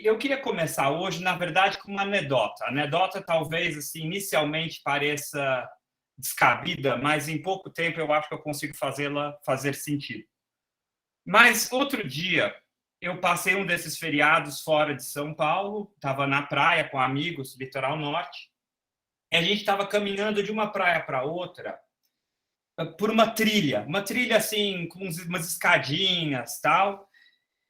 eu queria começar hoje, na verdade, com uma anedota. A anedota talvez, assim, inicialmente pareça descabida, mas em pouco tempo eu acho que eu consigo fazê-la fazer sentido. Mas outro dia eu passei um desses feriados fora de São Paulo, estava na praia com amigos, litoral norte, e a gente estava caminhando de uma praia para outra por uma trilha assim com umas escadinhas, tal.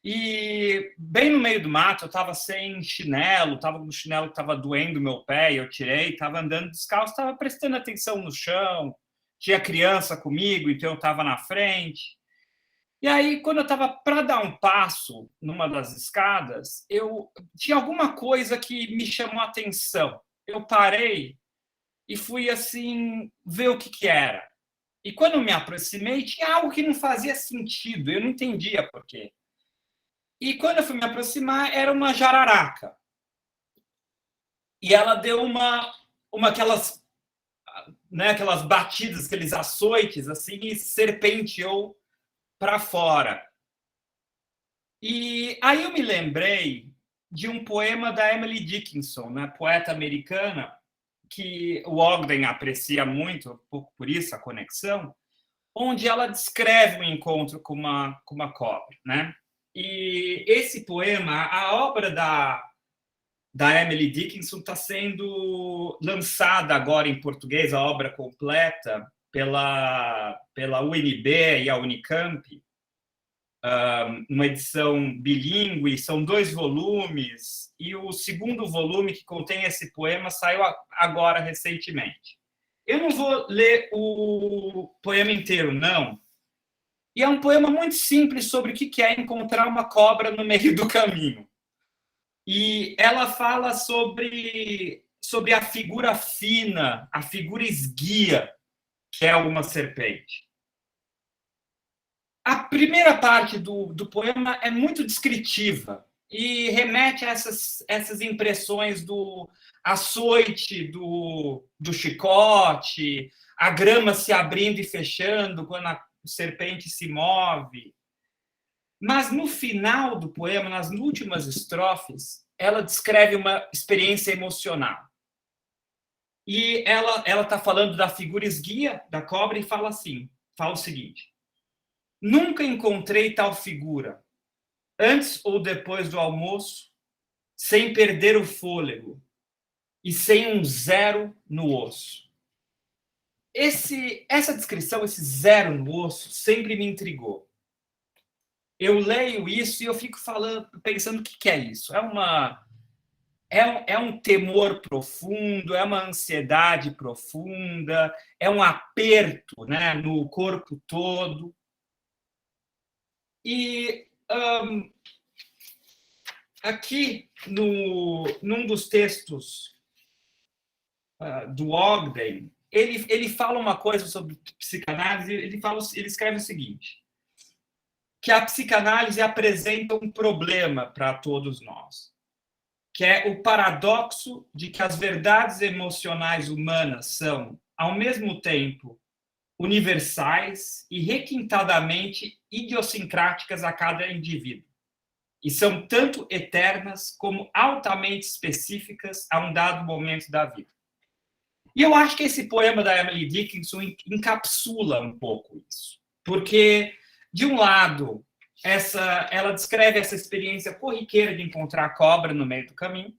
E bem no meio do mato, eu estava sem chinelo, estava com um chinelo que estava doendo meu pé, eu tirei, estava andando descalço, estava prestando atenção no chão, tinha criança comigo, então eu estava na frente. E aí, quando eu estava para dar um passo numa das escadas, eu tinha alguma coisa que me chamou a atenção. Eu parei e fui assim ver o que, que era. E quando eu me aproximei, tinha algo que não fazia sentido, eu não entendia por quê. E quando eu fui me aproximar, era uma jararaca. E ela deu uma aquelas, né, aquelas batidas, aqueles açoites, assim, e serpenteou para fora. E aí eu me lembrei de um poema da Emily Dickinson, né, poeta americana, que o Ogden aprecia muito, um pouco por isso, a conexão, onde ela descreve um encontro com uma cobra, né? E esse poema, a obra da Emily Dickinson está sendo lançada agora em português, a obra completa, pela UNB e a Unicamp, uma edição bilíngue, são 2 volumes, e o segundo volume, que contém esse poema, saiu agora recentemente. Eu não vou ler o poema inteiro, não. E é um poema muito simples sobre o que é encontrar uma cobra no meio do caminho. E ela fala sobre a figura fina, a figura esguia, que é uma serpente. A primeira parte do poema é muito descritiva e remete a essas impressões do açoite, do chicote, a grama se abrindo e fechando quando a serpente se move. Mas no final do poema, nas últimas estrofes, ela descreve uma experiência emocional. E ela está falando da figura esguia da cobra e fala o seguinte: nunca encontrei tal figura, antes ou depois do almoço, sem perder o fôlego e sem um zero no osso. Essa descrição, esse zero no osso, sempre me intrigou. Eu leio isso e eu fico pensando o que é isso. É um temor profundo, é uma ansiedade profunda, é um aperto, né, no corpo todo. E aqui, num dos textos do Ogden, ele fala uma coisa sobre psicanálise, ele escreve o seguinte: que a psicanálise apresenta um problema para todos nós, que é o paradoxo de que as verdades emocionais humanas são, ao mesmo tempo, universais e requintadamente idiosincráticas a cada indivíduo, e são tanto eternas como altamente específicas a um dado momento da vida. E eu acho que esse poema da Emily Dickinson encapsula um pouco isso, porque, de um lado, ela descreve essa experiência corriqueira de encontrar a cobra no meio do caminho,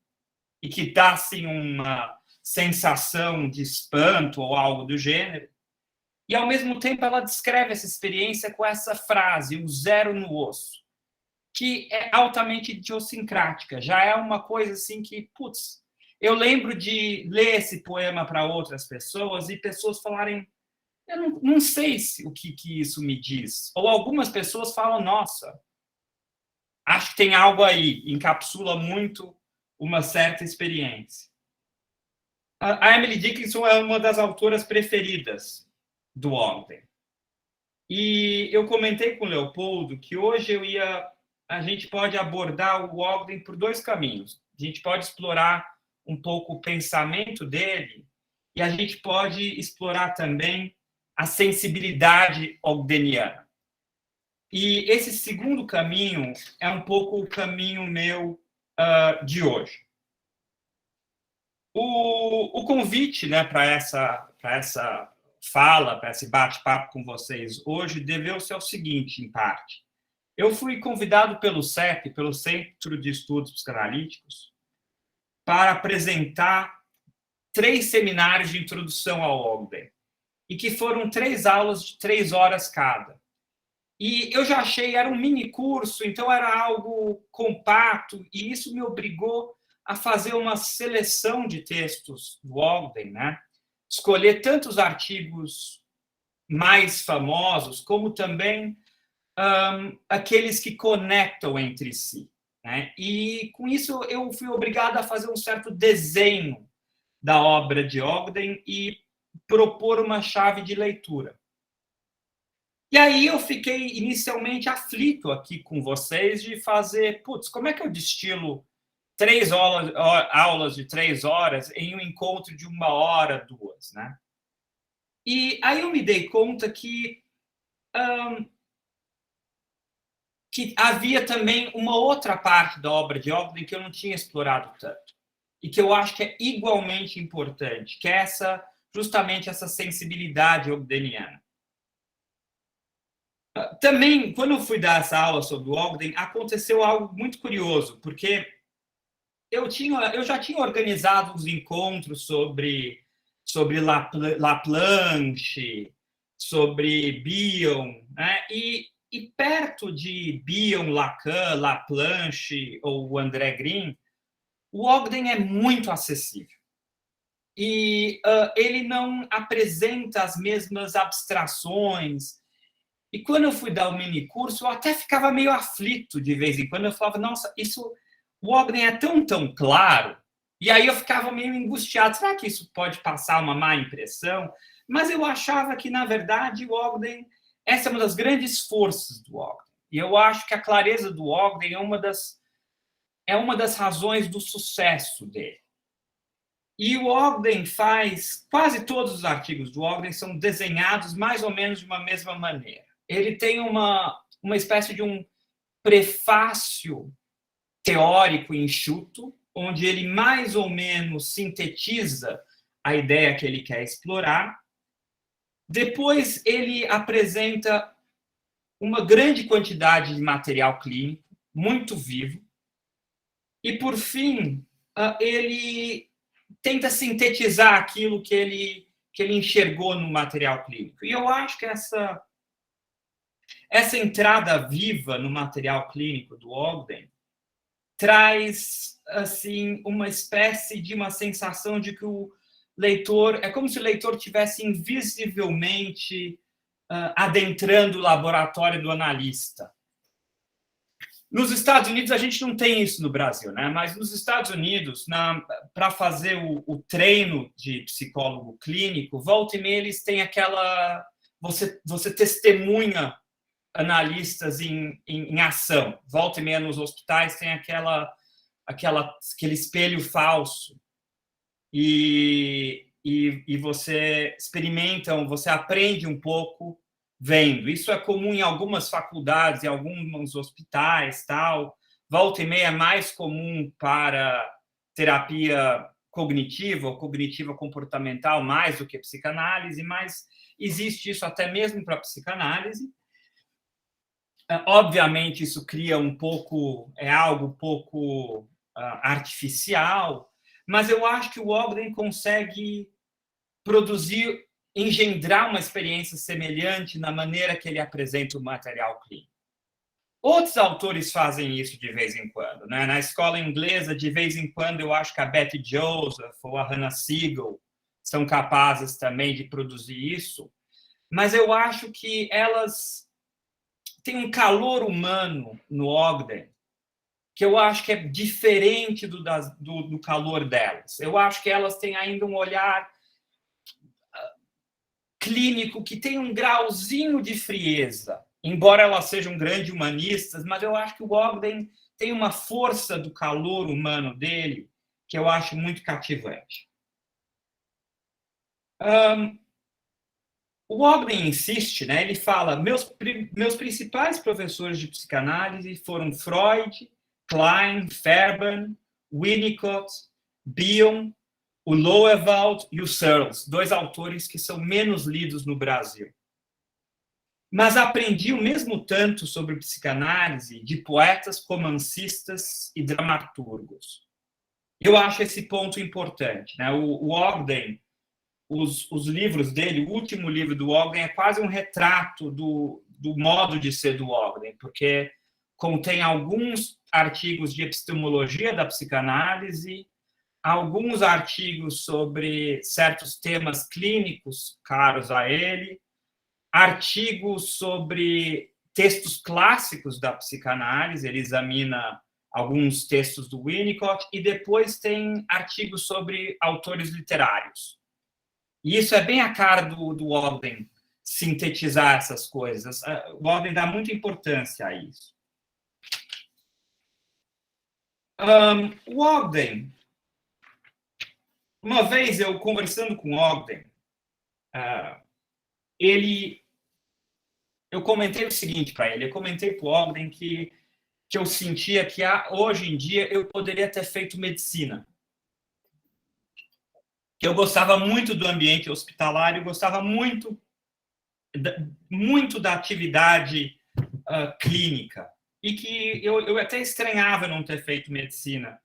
e que dá assim uma sensação de espanto ou algo do gênero, e ao mesmo tempo ela descreve essa experiência com essa frase, o zero no osso, que é altamente idiosincrática, já é uma coisa assim que, putz, eu lembro de ler esse poema para outras pessoas e pessoas falarem, eu não sei o que isso me diz. Ou algumas pessoas falam, nossa, acho que tem algo aí, encapsula muito uma certa experiência. A Emily Dickinson é uma das autoras preferidas do Ogden. E eu comentei com o Leopoldo que hoje a gente pode abordar o Ogden por 2 caminhos. A gente pode explorar um pouco o pensamento dele e a gente pode explorar também a sensibilidade ogdeniana. E esse segundo caminho é um pouco o caminho meu de hoje. O convite, né, para essa fala, para esse bate-papo com vocês hoje, deveu-se ao seguinte, em parte. Eu fui convidado pelo CEP, pelo Centro de Estudos Psicanalíticos, para apresentar 3 seminários de introdução ao Ogden, e que foram 3 aulas de 3 horas cada. E eu já achei, era um mini curso, então era algo compacto, e isso me obrigou a fazer uma seleção de textos do Ogden, né? Escolher tantos artigos mais famosos, como também aqueles que conectam entre si, né? E com isso eu fui obrigado a fazer um certo desenho da obra de Ogden e propor uma chave de leitura. E aí eu fiquei inicialmente aflito aqui com vocês de fazer, como é que eu destilo 3 aulas de 3 horas em um encontro de 1 hora, 2, né? E aí eu me dei conta que havia também uma outra parte da obra de Ogden que eu não tinha explorado tanto e que eu acho que é igualmente importante, que é justamente essa sensibilidade ogdeniana. Também, quando eu fui dar essa aula sobre o Ogden, aconteceu algo muito curioso, porque eu já tinha organizado uns encontros sobre Laplanche, sobre Bion, né? E perto de Bion, Lacan, Laplanche ou o André Green, o Ogden é muito acessível. E ele não apresenta as mesmas abstrações. E quando eu fui dar o mini curso, eu até ficava meio aflito de vez em quando. Eu falava, nossa, o Ogden é tão claro. E aí eu ficava meio angustiado. Será que isso pode passar uma má impressão? Mas eu achava que, na verdade, o Ogden, essa é uma das grandes forças do Ogden. E eu acho que a clareza do Ogden é uma das razões do sucesso dele. E o Ogden quase todos os artigos do Ogden são desenhados mais ou menos de uma mesma maneira. Ele tem uma espécie de um prefácio teórico enxuto, onde ele mais ou menos sintetiza a ideia que ele quer explorar. Depois ele apresenta uma grande quantidade de material clínico, muito vivo. E, por fim, ele tenta sintetizar aquilo que ele enxergou no material clínico. E eu acho que essa entrada viva no material clínico do Ogden traz assim uma espécie de uma sensação de que o leitor é como se o leitor tivesse invisivelmente adentrando o laboratório do analista. Nos Estados Unidos, a gente não tem isso no Brasil, né? Mas nos Estados Unidos, para fazer o treino de psicólogo clínico, volta e meia eles têm aquela... Você testemunha analistas em ação. Volta e meia nos hospitais tem aquele espelho falso. E você experimenta, você aprende um pouco vendo. Isso é comum em algumas faculdades, em alguns hospitais, tal. Volta e meia é mais comum para terapia cognitiva ou cognitiva comportamental, mais do que psicanálise, mas existe isso até mesmo para psicanálise. Obviamente, isso cria algo um pouco artificial, mas eu acho que o Ogden consegue engendrar uma experiência semelhante na maneira que ele apresenta o material clínico. Outros autores fazem isso de vez em quando, né? Na escola inglesa, de vez em quando, eu acho que a Betty Joseph ou a Hannah Siegel são capazes também de produzir isso, mas eu acho que elas têm um calor humano no Ogden que eu acho que é diferente do calor delas. Eu acho que elas têm ainda um olhar clínico que tem um grauzinho de frieza, embora elas sejam grandes humanistas, mas eu acho que o Ogden tem uma força do calor humano dele que eu acho muito cativante. O Ogden insiste, né? Ele fala, meus principais professores de psicanálise foram Freud, Klein, Fairbairn, Winnicott, Bion, o Loewald e o Searles, 2 autores que são menos lidos no Brasil. Mas aprendi o mesmo tanto sobre psicanálise de poetas, romancistas e dramaturgos. Eu acho esse ponto importante, né? O Ogden, os livros dele, o último livro do Ogden é quase um retrato do modo de ser do Ogden, porque contém alguns artigos de epistemologia da psicanálise, alguns artigos sobre certos temas clínicos caros a ele, artigos sobre textos clássicos da psicanálise, ele examina alguns textos do Winnicott, e depois tem artigos sobre autores literários. E isso é bem a cara do Ogden, sintetizar essas coisas. O Ogden dá muita importância a isso. O Ogden, uma vez eu conversando com o Ogden, eu comentei o seguinte para ele, eu comentei para o Ogden que eu sentia que hoje em dia eu poderia ter feito medicina. Que eu gostava muito do ambiente hospitalar, eu gostava muito da atividade clínica, e que eu até estranhava não ter feito medicina.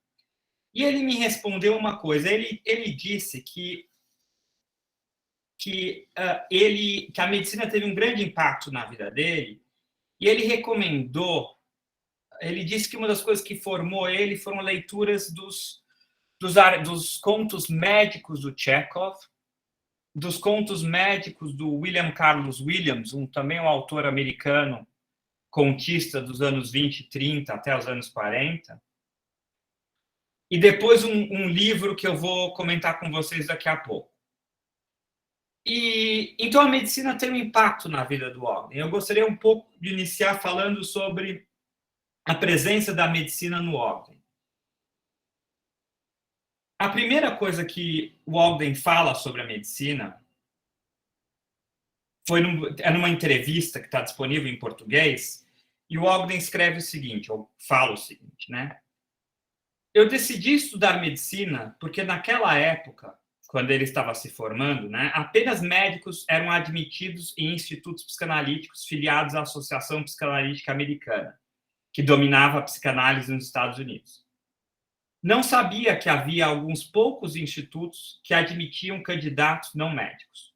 E ele me respondeu uma coisa, ele disse que a medicina teve um grande impacto na vida dele, e ele recomendou, ele disse que uma das coisas que formou ele foram leituras dos contos médicos do Chekhov, dos contos médicos do William Carlos Williams, também um autor americano, contista dos anos 20 e 30 até os anos 40, e depois um livro que eu vou comentar com vocês daqui a pouco. Então a medicina tem um impacto na vida do homem. Eu gostaria um pouco de iniciar falando sobre a presença da medicina no Ogden. A primeira coisa que o Ogden fala sobre a medicina é numa entrevista que está disponível em português, e o Ogden escreve o seguinte, ou fala o seguinte, né? Eu decidi estudar medicina porque naquela época, quando ele estava se formando, né, apenas médicos eram admitidos em institutos psicanalíticos filiados à Associação Psicanalítica Americana, que dominava a psicanálise nos Estados Unidos. Não sabia que havia alguns poucos institutos que admitiam candidatos não médicos.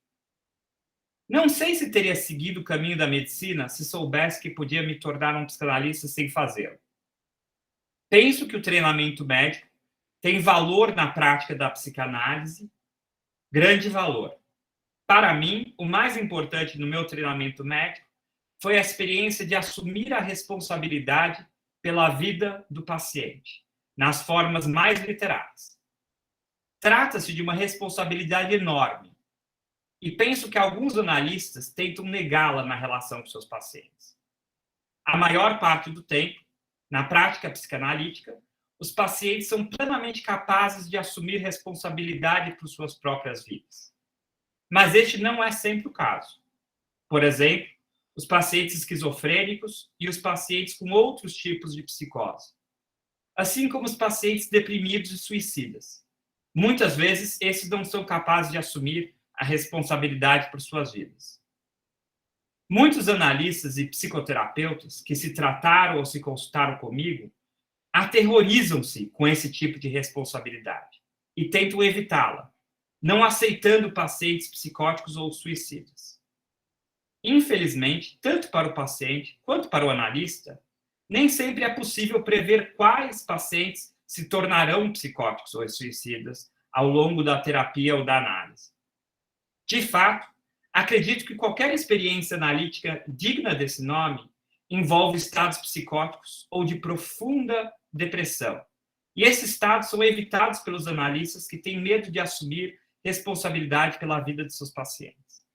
Não sei se teria seguido o caminho da medicina se soubesse que podia me tornar um psicanalista sem fazê-lo. Penso que o treinamento médico tem valor na prática da psicanálise, grande valor. Para mim, o mais importante no meu treinamento médico foi a experiência de assumir a responsabilidade pela vida do paciente, nas formas mais literais. Trata-se de uma responsabilidade enorme, e penso que alguns analistas tentam negá-la na relação com seus pacientes. A maior parte do tempo, na prática psicanalítica, os pacientes são plenamente capazes de assumir responsabilidade por suas próprias vidas. Mas este não é sempre o caso. Por exemplo, os pacientes esquizofrênicos e os pacientes com outros tipos de psicose. Assim como os pacientes deprimidos e suicidas. Muitas vezes, esses não são capazes de assumir a responsabilidade por suas vidas. Muitos analistas e psicoterapeutas que se trataram ou se consultaram comigo aterrorizam-se com esse tipo de responsabilidade e tentam evitá-la, não aceitando pacientes psicóticos ou suicidas. Infelizmente, tanto para o paciente quanto para o analista, nem sempre é possível prever quais pacientes se tornarão psicóticos ou suicidas ao longo da terapia ou da análise. De fato, acredito que qualquer experiência analítica digna desse nome envolve estados psicóticos ou de profunda depressão. E esses estados são evitados pelos analistas que têm medo de assumir responsabilidade pela vida de seus pacientes.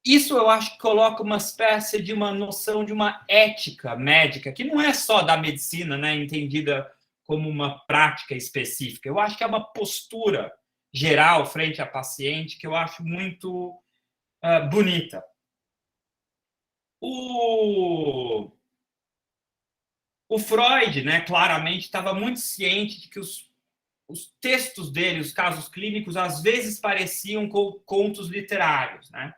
Isso eu acho que coloca uma espécie de uma noção de uma ética médica, que não é só da medicina, né, entendida como uma prática específica. Eu acho que é uma postura geral frente a paciente que eu acho muito bonita. O O Freud, né, claramente estava muito ciente de que os textos dele, os casos clínicos, às vezes pareciam contos literários, né?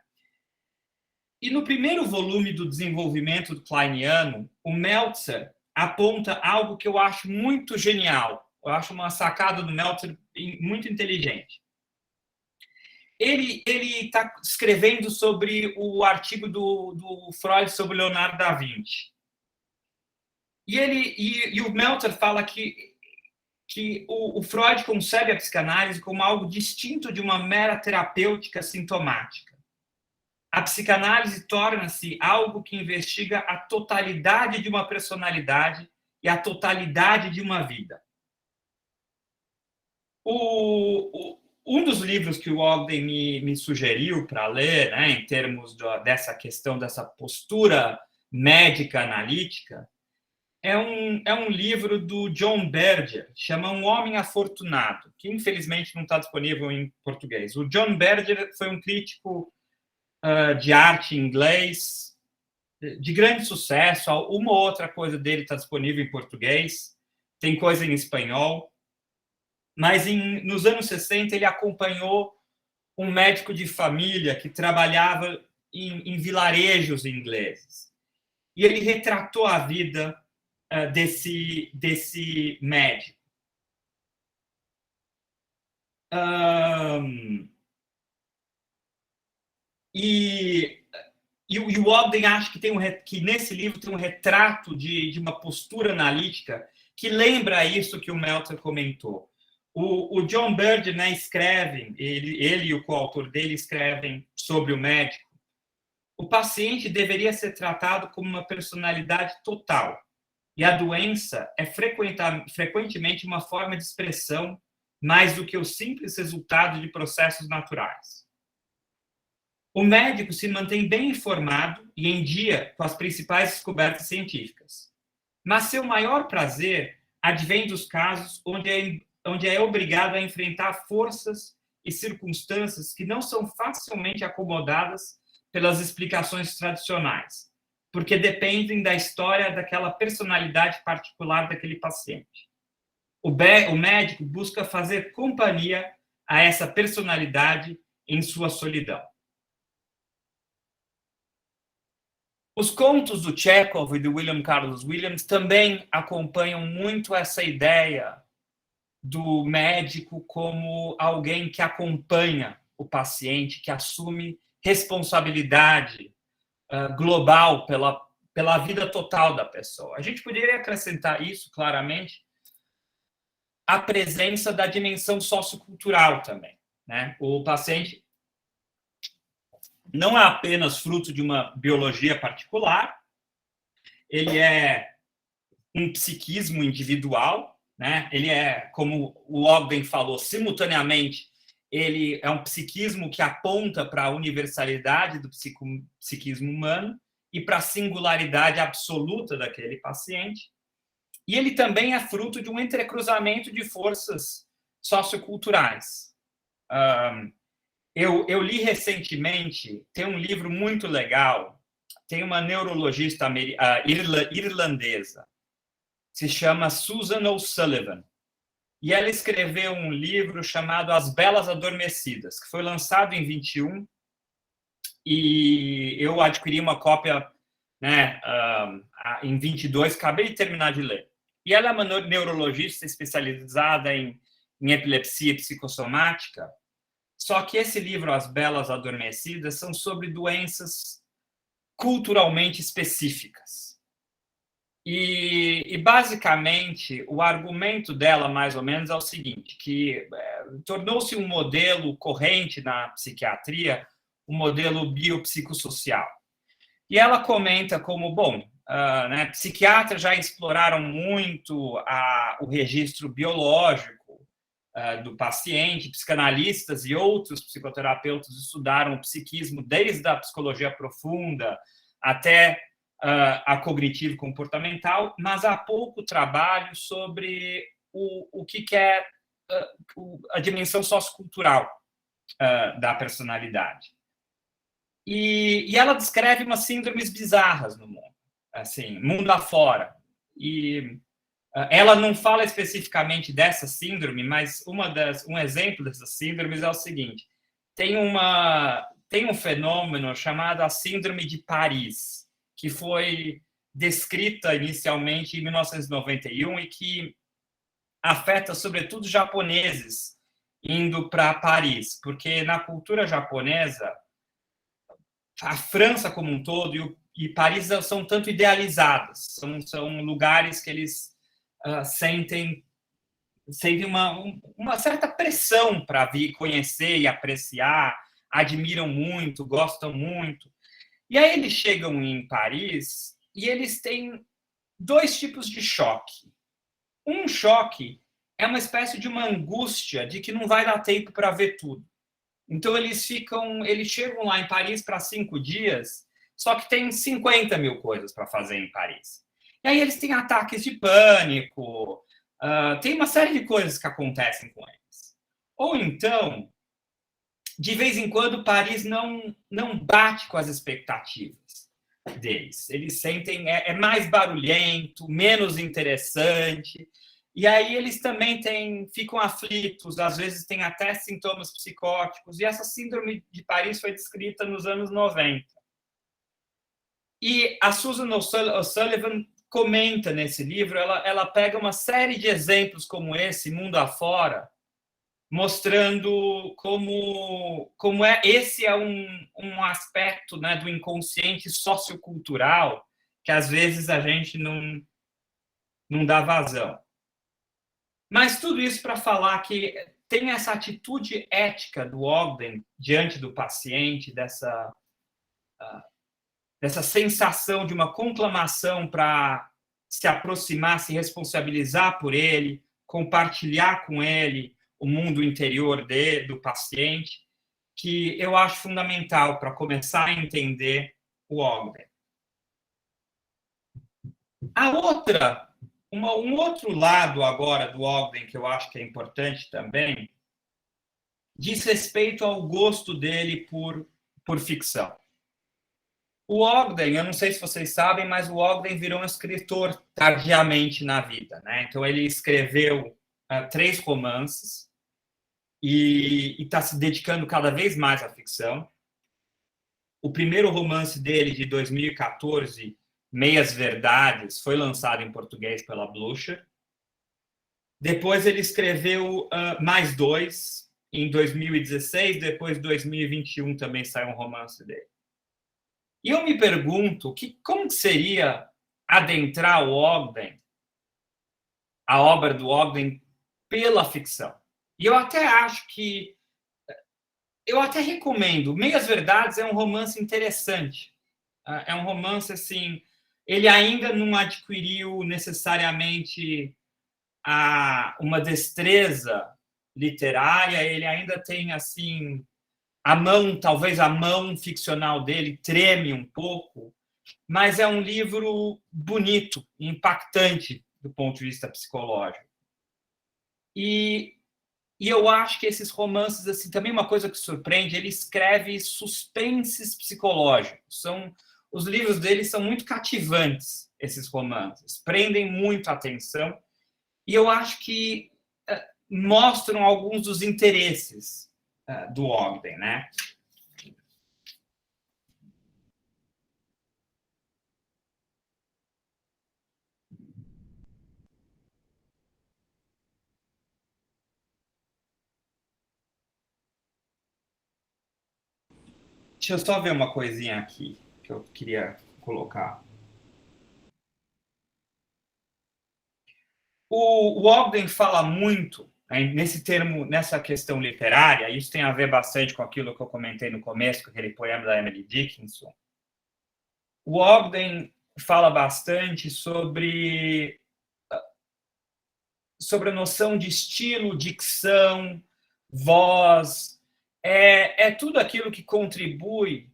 E no primeiro volume do Desenvolvimento Kleiniano, o Meltzer aponta algo que eu acho muito genial. Eu acho uma sacada do Meltzer muito inteligente. Ele está escrevendo sobre o artigo do Freud sobre Leonardo da Vinci. E o Meltzer fala que o Freud concebe a psicanálise como algo distinto de uma mera terapêutica sintomática. A psicanálise torna-se algo que investiga a totalidade de uma personalidade e a totalidade de uma vida. Um dos livros que o Ogden me sugeriu para ler, né, em termos dessa questão, dessa postura médica analítica, é um livro do John Berger, chama Um Homem Afortunado, que infelizmente não está disponível em português. O John Berger foi um crítico de arte inglês de grande sucesso. Uma ou outra coisa dele está disponível em português, tem coisa em espanhol. Mas nos anos 60 ele acompanhou um médico de família que trabalhava em vilarejos ingleses. E ele retratou a vida desse médico. E o Ogden acha que nesse livro tem um retrato de uma postura analítica que lembra isso que o Meltzer comentou. O John Berger, né, escreve, ele e o coautor dele escrevem sobre o médico. O paciente deveria ser tratado como uma personalidade total, e a doença é frequentemente uma forma de expressão mais do que o simples resultado de processos naturais. O médico se mantém bem informado e em dia com as principais descobertas científicas. Mas seu maior prazer advém dos casos onde é obrigado a enfrentar forças e circunstâncias que não são facilmente acomodadas pelas explicações tradicionais, porque dependem da história daquela personalidade particular daquele paciente. O médico busca fazer companhia a essa personalidade em sua solidão. Os contos do Chekhov e do William Carlos Williams também acompanham muito essa ideia do médico como alguém que acompanha o paciente, que assume responsabilidade global pela vida total da pessoa. A gente poderia acrescentar isso, claramente, a presença da dimensão sociocultural também, né? O paciente não é apenas fruto de uma biologia particular, ele é um psiquismo individual, né? Ele é, como o Ogden falou, simultaneamente, ele é um psiquismo que aponta para a universalidade do psiquismo humano e para a singularidade absoluta daquele paciente. E ele também é fruto de um entrecruzamento de forças socioculturais. Eu li recentemente, tem um livro muito legal, tem uma neurologista irlandesa, se chama Susan O'Sullivan, e ela escreveu um livro chamado As Belas Adormecidas, que foi lançado em 21, e eu adquiri uma cópia, né, em 22, acabei de terminar de ler. E ela é uma neurologista especializada em epilepsia psicossomática. Só que esse livro, As Belas Adormecidas, são sobre doenças culturalmente específicas. E basicamente, o argumento dela, mais ou menos, é o seguinte, que tornou-se um modelo corrente na psiquiatria, um modelo biopsicossocial. E ela comenta como, bom, né, psiquiatras já exploraram muito o registro biológico do paciente, psicanalistas e outros psicoterapeutas estudaram o psiquismo desde a psicologia profunda até a cognitivo-comportamental, mas há pouco trabalho sobre o que é a dimensão sociocultural da personalidade. E ela descreve umas síndromes bizarras no mundo, assim, mundo afora. E ela não fala especificamente dessa síndrome, mas um exemplo dessas síndromes é o seguinte: tem um fenômeno chamado a Síndrome de Paris, que foi descrita inicialmente em 1991 e que afeta, sobretudo, japoneses indo para Paris, porque na cultura japonesa, a França como um todo e Paris são tanto idealizadas, são lugares que eles sentem uma certa pressão para vir conhecer e apreciar, admiram muito, gostam muito. E aí eles chegam em Paris e eles têm dois tipos de choque. Um choque é uma espécie de uma angústia de que não vai dar tempo para ver tudo. Então eles chegam lá em Paris para 5 dias, só que tem 50 mil coisas para fazer em Paris. E aí eles têm ataques de pânico, tem uma série de coisas que acontecem com eles. Ou então, de vez em quando, Paris não bate com as expectativas deles. Eles sentem, é mais barulhento, menos interessante. E aí eles também ficam aflitos, às vezes têm até sintomas psicóticos. E essa síndrome de Paris foi descrita nos anos 90. E a Susan O'Sullivan comenta nesse livro, ela pega uma série de exemplos como esse, mundo afora, mostrando como esse é um aspecto, né, do inconsciente sociocultural que às vezes a gente não dá vazão. Mas tudo isso para falar que tem essa atitude ética do Ogden diante do paciente, dessa sensação de uma conclamação para se aproximar, se responsabilizar por ele, compartilhar com ele o mundo interior do paciente, que eu acho fundamental para começar a entender o Ogden. Um outro lado agora do Ogden, que eu acho que é importante também, diz respeito ao gosto dele por ficção. O Ogden, eu não sei se vocês sabem, mas o Ogden virou um escritor tardiamente na vida, né? Então ele escreveu 3 romances e está se dedicando cada vez mais à ficção. O primeiro romance dele, de 2014, Meias Verdades, foi lançado em português pela Blucher. Depois ele escreveu mais 2 em 2016, depois, em 2021, também saiu um romance dele. E eu me pergunto como seria adentrar o Ogden, a obra do Ogden, pela ficção. E eu até acho que eu até recomendo. Meias Verdades é um romance interessante. É um romance assim, ele ainda não adquiriu necessariamente uma destreza literária, ele ainda tem assim talvez a mão ficcional dele treme um pouco, mas é um livro bonito, impactante do ponto de vista psicológico. E eu acho que esses romances, assim, também uma coisa que surpreende, ele escreve suspenses psicológicos. Os livros dele são muito cativantes, esses romances, prendem muito a atenção, e eu acho que mostram alguns dos interesses do Ogden, né? Deixa eu só ver uma coisinha aqui que eu queria colocar. O Ogden fala muito, né, nessa questão literária, isso tem a ver bastante com aquilo que eu comentei no começo, com aquele poema da Emily Dickinson. O Ogden fala bastante sobre a noção de estilo, dicção, voz, tudo aquilo que contribui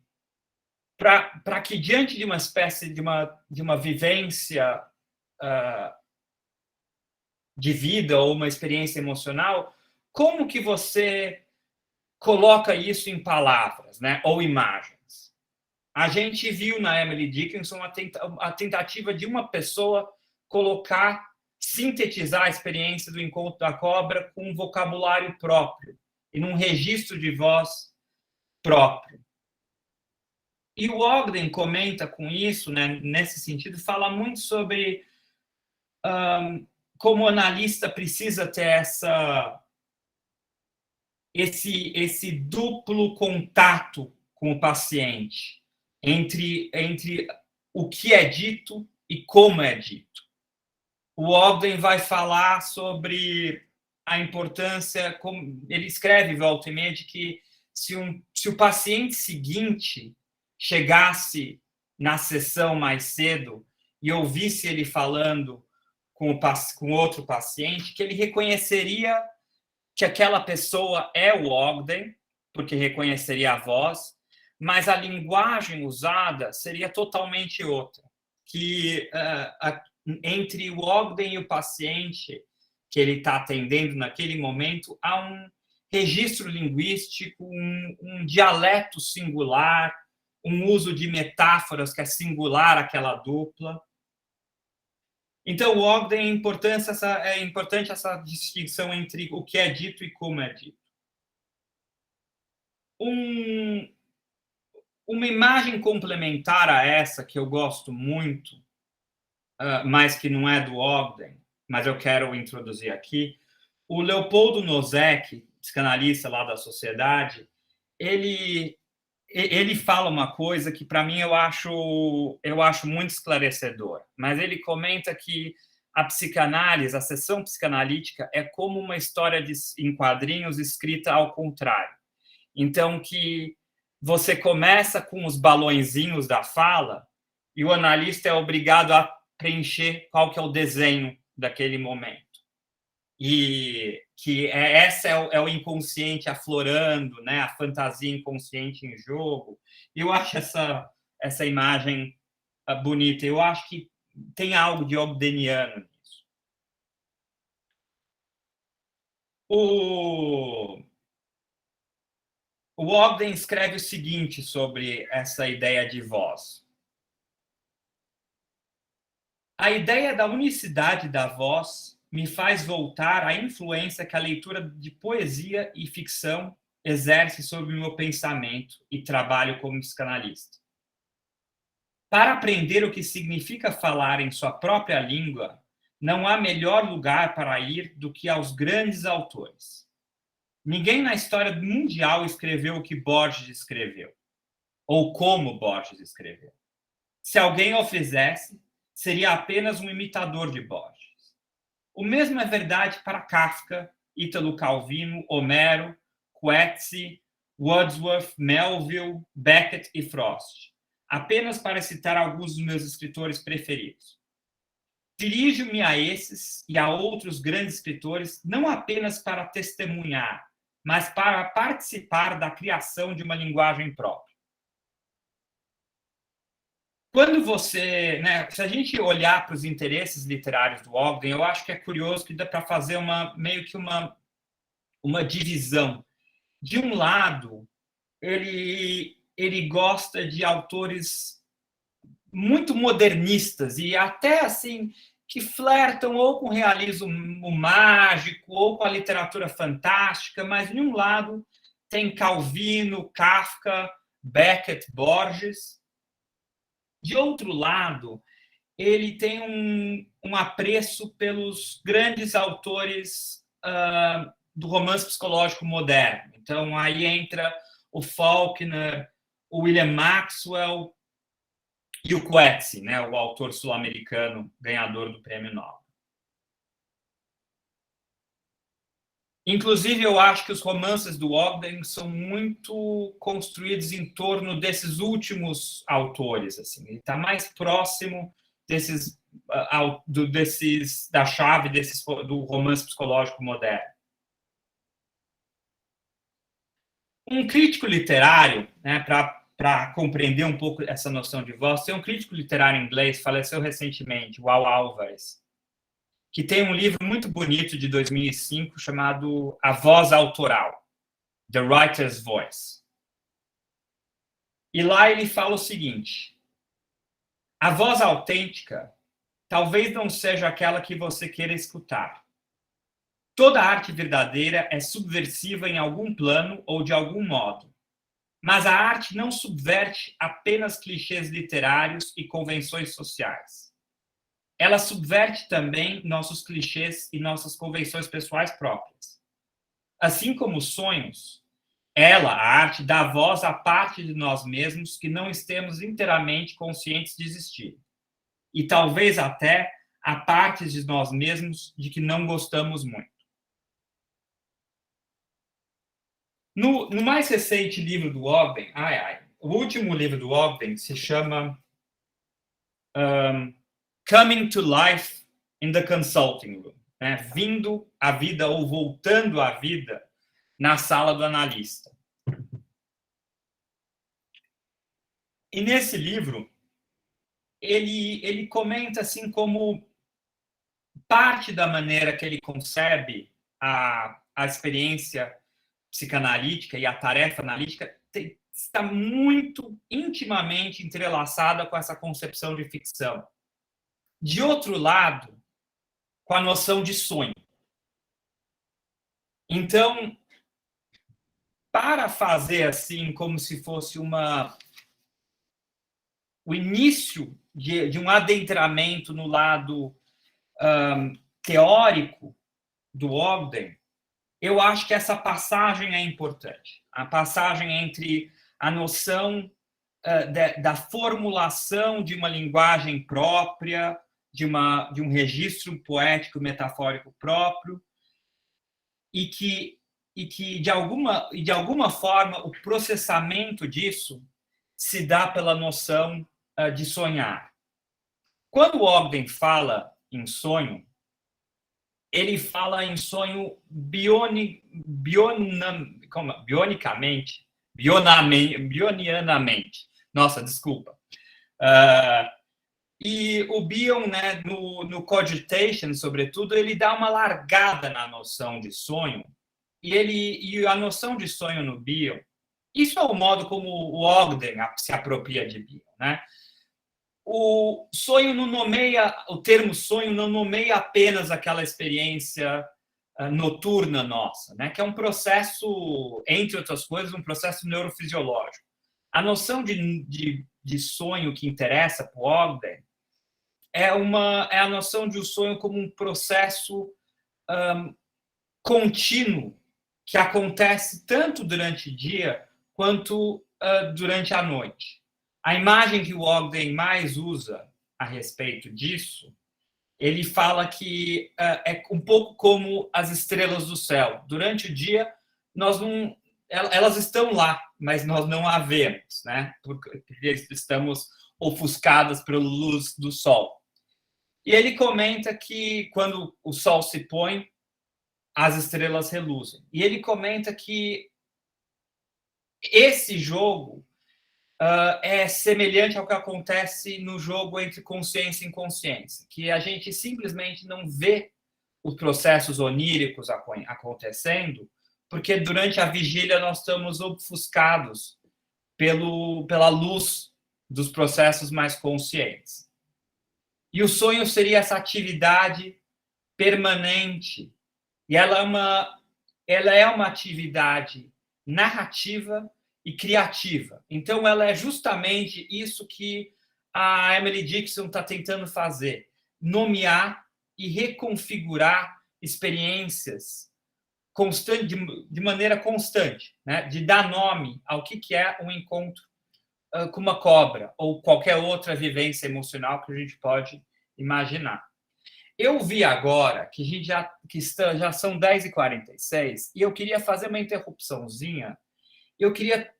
para que, diante de uma espécie de uma vivência de vida ou uma experiência emocional, como que você coloca isso em palavras, né, ou imagens? A gente viu na Emily Dickinson a tentativa de uma pessoa colocar, sintetizar a experiência do encontro da cobra com um vocabulário próprio e num registro de voz próprio. E o Ogden comenta com isso, né, nesse sentido, fala muito sobre como o analista precisa ter esse duplo contato com o paciente entre o que é dito e como é dito. O Ogden vai falar sobre a importância, como ele escreve volta e meia, de que se o paciente seguinte chegasse na sessão mais cedo e ouvisse ele falando com outro paciente, que ele reconheceria que aquela pessoa é o Ogden, porque reconheceria a voz, mas a linguagem usada seria totalmente outra. Que entre o Ogden e o paciente que ele está atendendo naquele momento, há um registro linguístico, um dialeto singular, um uso de metáforas que é singular àquela dupla. Então, o Ogden é importante essa distinção entre o que é dito e como é dito. Uma imagem complementar a essa, que eu gosto muito, mas que não é do Ogden, mas eu quero introduzir aqui, o Leopoldo Nosek, psicanalista lá da Sociedade, ele fala uma coisa que, para mim, eu acho muito esclarecedor, mas ele comenta que a psicanálise, a sessão psicanalítica, é como uma história em quadrinhos escrita ao contrário. Então, que você começa com os balõezinhos da fala e o analista é obrigado a preencher qual que é o desenho daquele momento. E que essa é o inconsciente aflorando, né? A fantasia inconsciente em jogo. Eu acho essa imagem bonita. Eu acho que tem algo de ogdeniano nisso. O Ogden escreve o seguinte sobre essa ideia de voz. A ideia da unicidade da voz me faz voltar à influência que a leitura de poesia e ficção exerce sobre o meu pensamento e trabalho como psicanalista. Para aprender o que significa falar em sua própria língua, não há melhor lugar para ir do que aos grandes autores. Ninguém na história mundial escreveu o que Borges escreveu, ou como Borges escreveu. Se alguém o fizesse, seria apenas um imitador de Borges. O mesmo é verdade para Kafka, Ítalo Calvino, Homero, Coetzee, Wordsworth, Melville, Beckett e Frost, apenas para citar alguns dos meus escritores preferidos. Dirijo-me a esses e a outros grandes escritores não apenas para testemunhar, mas para participar da criação de uma linguagem própria. Quando você, né, se a gente olhar para os interesses literários do Ogden, eu acho que é curioso que dá para fazer meio que uma divisão. De um lado, ele gosta de autores muito modernistas e até assim que flertam ou com o realismo mágico ou com a literatura fantástica, mas de um lado tem Calvino, Kafka, Beckett, Borges. De outro lado, ele tem um apreço pelos grandes autores do romance psicológico moderno. Então, aí entra o Faulkner, o William Maxwell e o Coetzee, né, o autor sul-americano ganhador do Prêmio Nobel. Inclusive, eu acho que os romances do Ogden são muito construídos em torno desses últimos autores. Assim. Ele está mais próximo da chave do romance psicológico moderno. Um crítico literário, né, para compreender um pouco essa noção de voz, tem um crítico literário inglês, faleceu recentemente, o Al Álvares, que tem um livro muito bonito de 2005 chamado A Voz Autoral, The Writer's Voice. E lá ele fala o seguinte: a voz autêntica talvez não seja aquela que você queira escutar. Toda arte verdadeira é subversiva em algum plano ou de algum modo. Mas a arte não subverte apenas clichês literários e convenções sociais. Ela subverte também nossos clichês e nossas convenções pessoais próprias. Assim como os sonhos, ela, a arte, dá voz à parte de nós mesmos que não estamos inteiramente conscientes de existir. E talvez até a partes de nós mesmos de que não gostamos muito. No mais recente livro do Ogden, o último livro do Ogden se chama Coming to Life in the Consulting Room, né? Vindo à vida ou voltando à vida na sala do analista. E nesse livro, ele comenta assim como parte da maneira que ele concebe a experiência psicanalítica e a tarefa analítica está muito intimamente entrelaçada com essa concepção de ficção. De outro lado, com a noção de sonho. Então, para fazer assim, como se fosse o início de um adentramento no lado teórico do Ogden, eu acho que essa passagem é importante. A passagem entre a noção da formulação de uma linguagem própria, de um registro poético metafórico próprio, e que de alguma forma o processamento disso se dá pela noção de sonhar. Quando o Ogden fala em sonho, ele fala em sonho bionianamente. Nossa, desculpa. E o Bion, né, no Cogitation, sobretudo, ele dá uma largada na noção de sonho. E a noção de sonho no Bion, isso é o modo como o Ogden se apropria de Bion, né? O termo sonho não nomeia apenas aquela experiência noturna nossa, né? Que é um processo, entre outras coisas, um processo neurofisiológico. A noção de sonho que interessa para o Ogden é a noção de um sonho como um processo contínuo que acontece tanto durante o dia quanto durante a noite. A imagem que o Ogden mais usa a respeito disso, ele fala que é um pouco como as estrelas do céu. Durante o dia, elas estão lá, mas nós não a vemos, né? Porque estamos ofuscadas pela luz do sol. E ele comenta que quando o sol se põe, as estrelas reluzem. E ele comenta que esse jogo é semelhante ao que acontece no jogo entre consciência e inconsciência, que a gente simplesmente não vê os processos oníricos acontecendo, porque durante a vigília nós estamos ofuscados pela luz dos processos mais conscientes. E o sonho seria essa atividade permanente, e ela é uma atividade narrativa e criativa. Então, ela é justamente isso que a Emily Dickinson está tentando fazer: nomear e reconfigurar experiências de maneira constante, né? De dar nome ao que é um encontro com uma cobra ou qualquer outra vivência emocional que a gente pode imaginar. Eu vi agora que já são 10h46 e eu queria fazer uma interrupçãozinha. Eu queria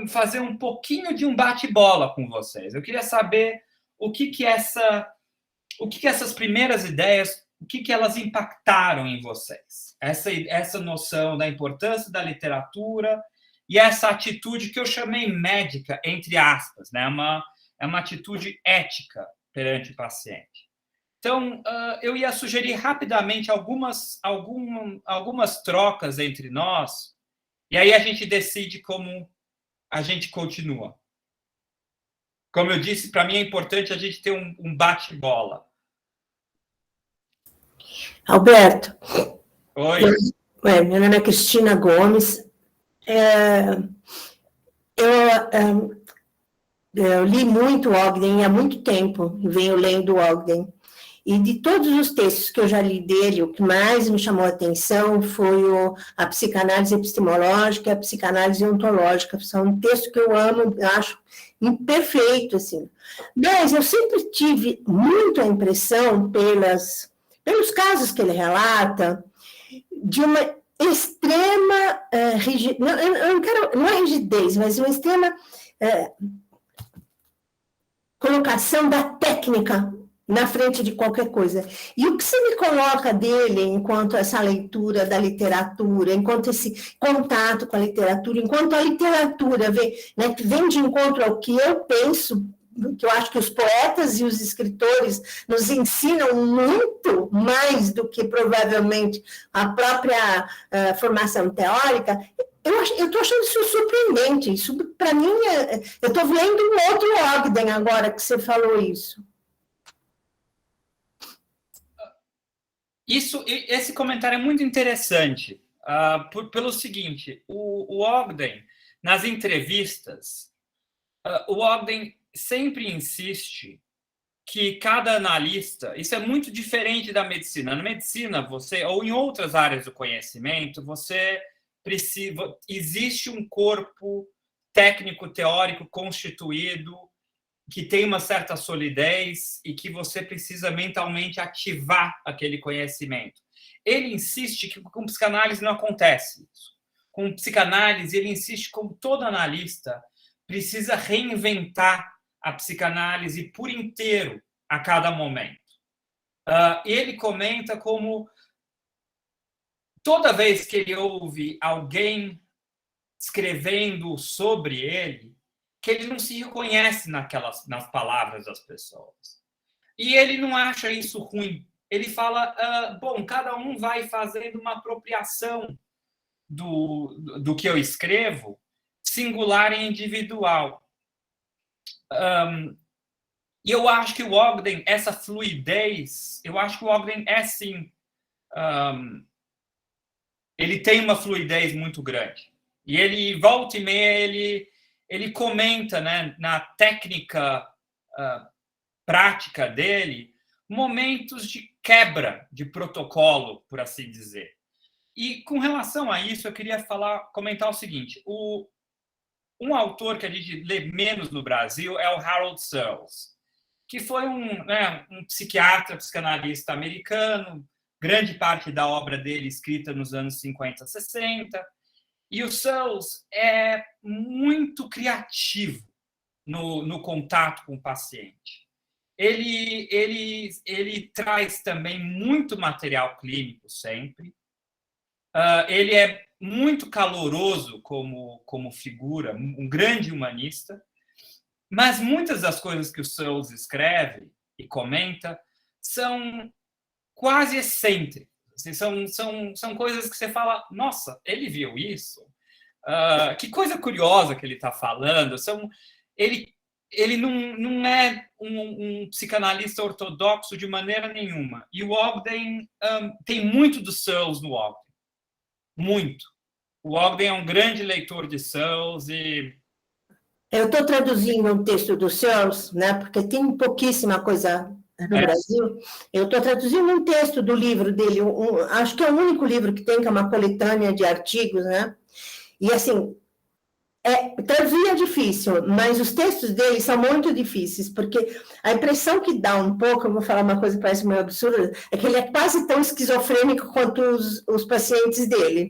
fazer um pouquinho de um bate-bola com vocês. Eu queria saber o que essas primeiras ideias, o que elas impactaram em vocês. Essa noção da importância da literatura e essa atitude que eu chamei médica, entre aspas, né? É uma atitude ética perante o paciente. Então, eu ia sugerir rapidamente algumas trocas entre nós, e aí a gente decide como a gente continua. Como eu disse, para mim é importante a gente ter um bate-bola. Alberto. Oi. Meu nome é Cristina Gomes. Eu li muito Ogden há muito tempo, venho lendo Ogden. E de todos os textos que eu já li dele, o que mais me chamou a atenção foi a psicanálise epistemológica e a psicanálise ontológica. São um texto que eu amo, eu acho imperfeito, assim. Mas eu sempre tive muito a impressão, pelos casos que ele relata, de uma extrema rigidez, não é rigidez, mas uma extrema colocação da técnica na frente de qualquer coisa. E o que você me coloca dele, enquanto essa leitura da literatura, enquanto esse contato com a literatura, enquanto a literatura vem de encontro ao que eu penso, que eu acho que os poetas e os escritores nos ensinam muito mais do que provavelmente a própria formação teórica. Eu estou achando isso surpreendente. Isso, para mim, eu estou vendo um outro Ogden agora que você falou isso. Esse comentário é muito interessante, pelo seguinte, o Ogden, nas entrevistas, o Ogden sempre insiste que cada analista, isso é muito diferente da medicina. Na medicina, ou em outras áreas do conhecimento, existe um corpo técnico, teórico constituído, que tem uma certa solidez e que você precisa mentalmente ativar aquele conhecimento. Ele insiste que com psicanálise não acontece isso. Com psicanálise, ele insiste, como todo analista, precisa reinventar a psicanálise por inteiro a cada momento. Ele comenta como toda vez que ele ouve alguém escrevendo sobre ele, que ele não se reconhece nas palavras das pessoas. E ele não acha isso ruim. Ele fala, bom, cada um vai fazendo uma apropriação do que eu escrevo, singular e individual. E eu acho que o Ogden, essa fluidez, eu acho que o Ogden é, sim, ele tem uma fluidez muito grande. E ele, volta e meia, ele comenta, né, na técnica prática dele, momentos de quebra de protocolo, por assim dizer. E com relação a isso, eu queria comentar o seguinte: um autor que a gente lê menos no Brasil é o Harold Searles, que foi um psiquiatra, psicanalista americano, grande parte da obra dele escrita nos anos 50, 60. E o Searles é muito criativo no contato com o paciente. Ele traz também muito material clínico sempre. Ele é muito caloroso como figura, um grande humanista, mas muitas das coisas que o Searles escreve e comenta são quase excêntricas. Assim, são coisas que você fala, nossa, ele viu isso? Que coisa curiosa que ele está falando. Ele não é um psicanalista ortodoxo de maneira nenhuma. E o Ogden tem muito do Searles no Ogden. Muito. O Ogden é um grande leitor de Searles e... Eu estou traduzindo um texto do Searles, né, porque tem pouquíssima coisa no Brasil. Eu estou traduzindo um texto do livro dele, acho que é o único livro que tem, que é uma coletânea de artigos, né? E, assim, traduzir é difícil, mas os textos dele são muito difíceis, porque a impressão que dá um pouco, eu vou falar uma coisa que parece meio absurda, é que ele é quase tão esquizofrênico quanto os pacientes dele.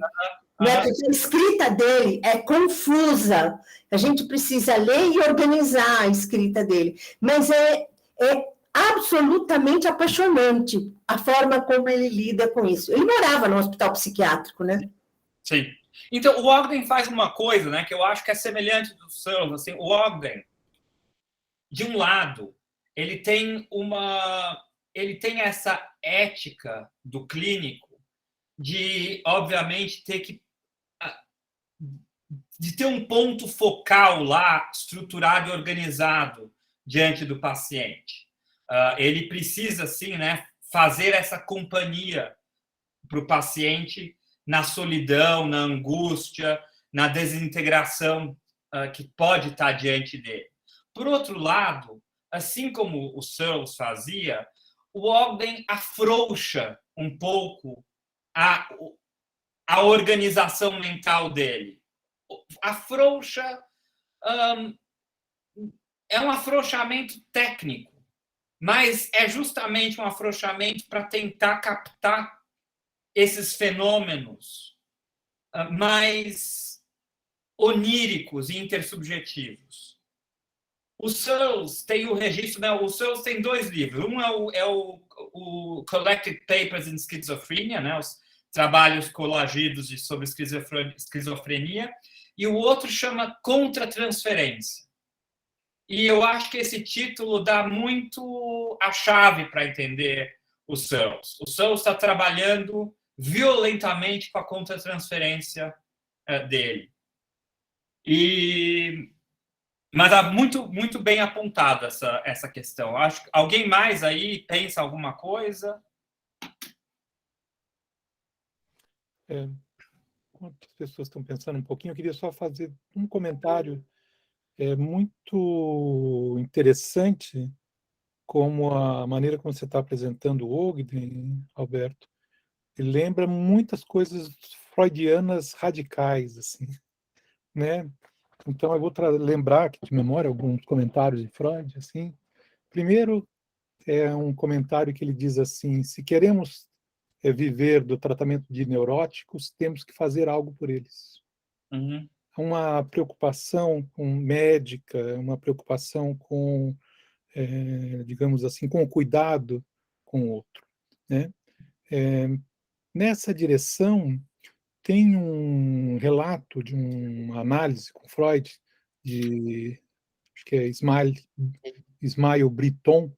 Né? Porque a escrita dele é confusa, a gente precisa ler e organizar a escrita dele, mas é absolutamente apaixonante a forma como ele lida com isso. Ele morava no hospital psiquiátrico, né? Sim. Então, o Ogden faz uma coisa, né, que eu acho que é semelhante do Searles. Assim, o Ogden, de um lado, ele tem essa ética do clínico de, obviamente, ter um ponto focal lá, estruturado e organizado diante do paciente. Ele precisa, assim, né, fazer essa companhia para o paciente na solidão, na angústia, na desintegração que pode estar diante dele. Por outro lado, assim como o Searles fazia, o Ogden afrouxa um pouco a organização mental dele. Afrouxa é um afrouxamento técnico, mas é justamente um afrouxamento para tentar captar esses fenômenos mais oníricos e intersubjetivos. O Searles tem o registro, né? O Searles tem 2 livros. Um é o Collected Papers in Schizophrenia, né? Os trabalhos colagidos sobre esquizofrenia, e o outro chama Contra-transferência. E eu acho que esse título dá muito a chave para entender o Searles. O Searles está trabalhando violentamente com a contra-transferência dele. Mas está muito bem apontada essa questão. Acho que alguém mais aí pensa alguma coisa? Enquanto as pessoas estão pensando um pouquinho, eu queria só fazer um comentário muito interessante, como a maneira como você está apresentando o Ogden, Alberto. Ele lembra muitas coisas freudianas radicais, assim, né? Então eu vou lembrar aqui de memória alguns comentários de Freud, assim. Primeiro é um comentário que ele diz assim: se queremos viver do tratamento de neuróticos, temos que fazer algo por eles. Uhum. Uma preocupação com médica, uma preocupação com, digamos assim, com o cuidado com o outro, né? Nessa direção, tem um relato de uma análise com Freud, acho que é Ismael Britton,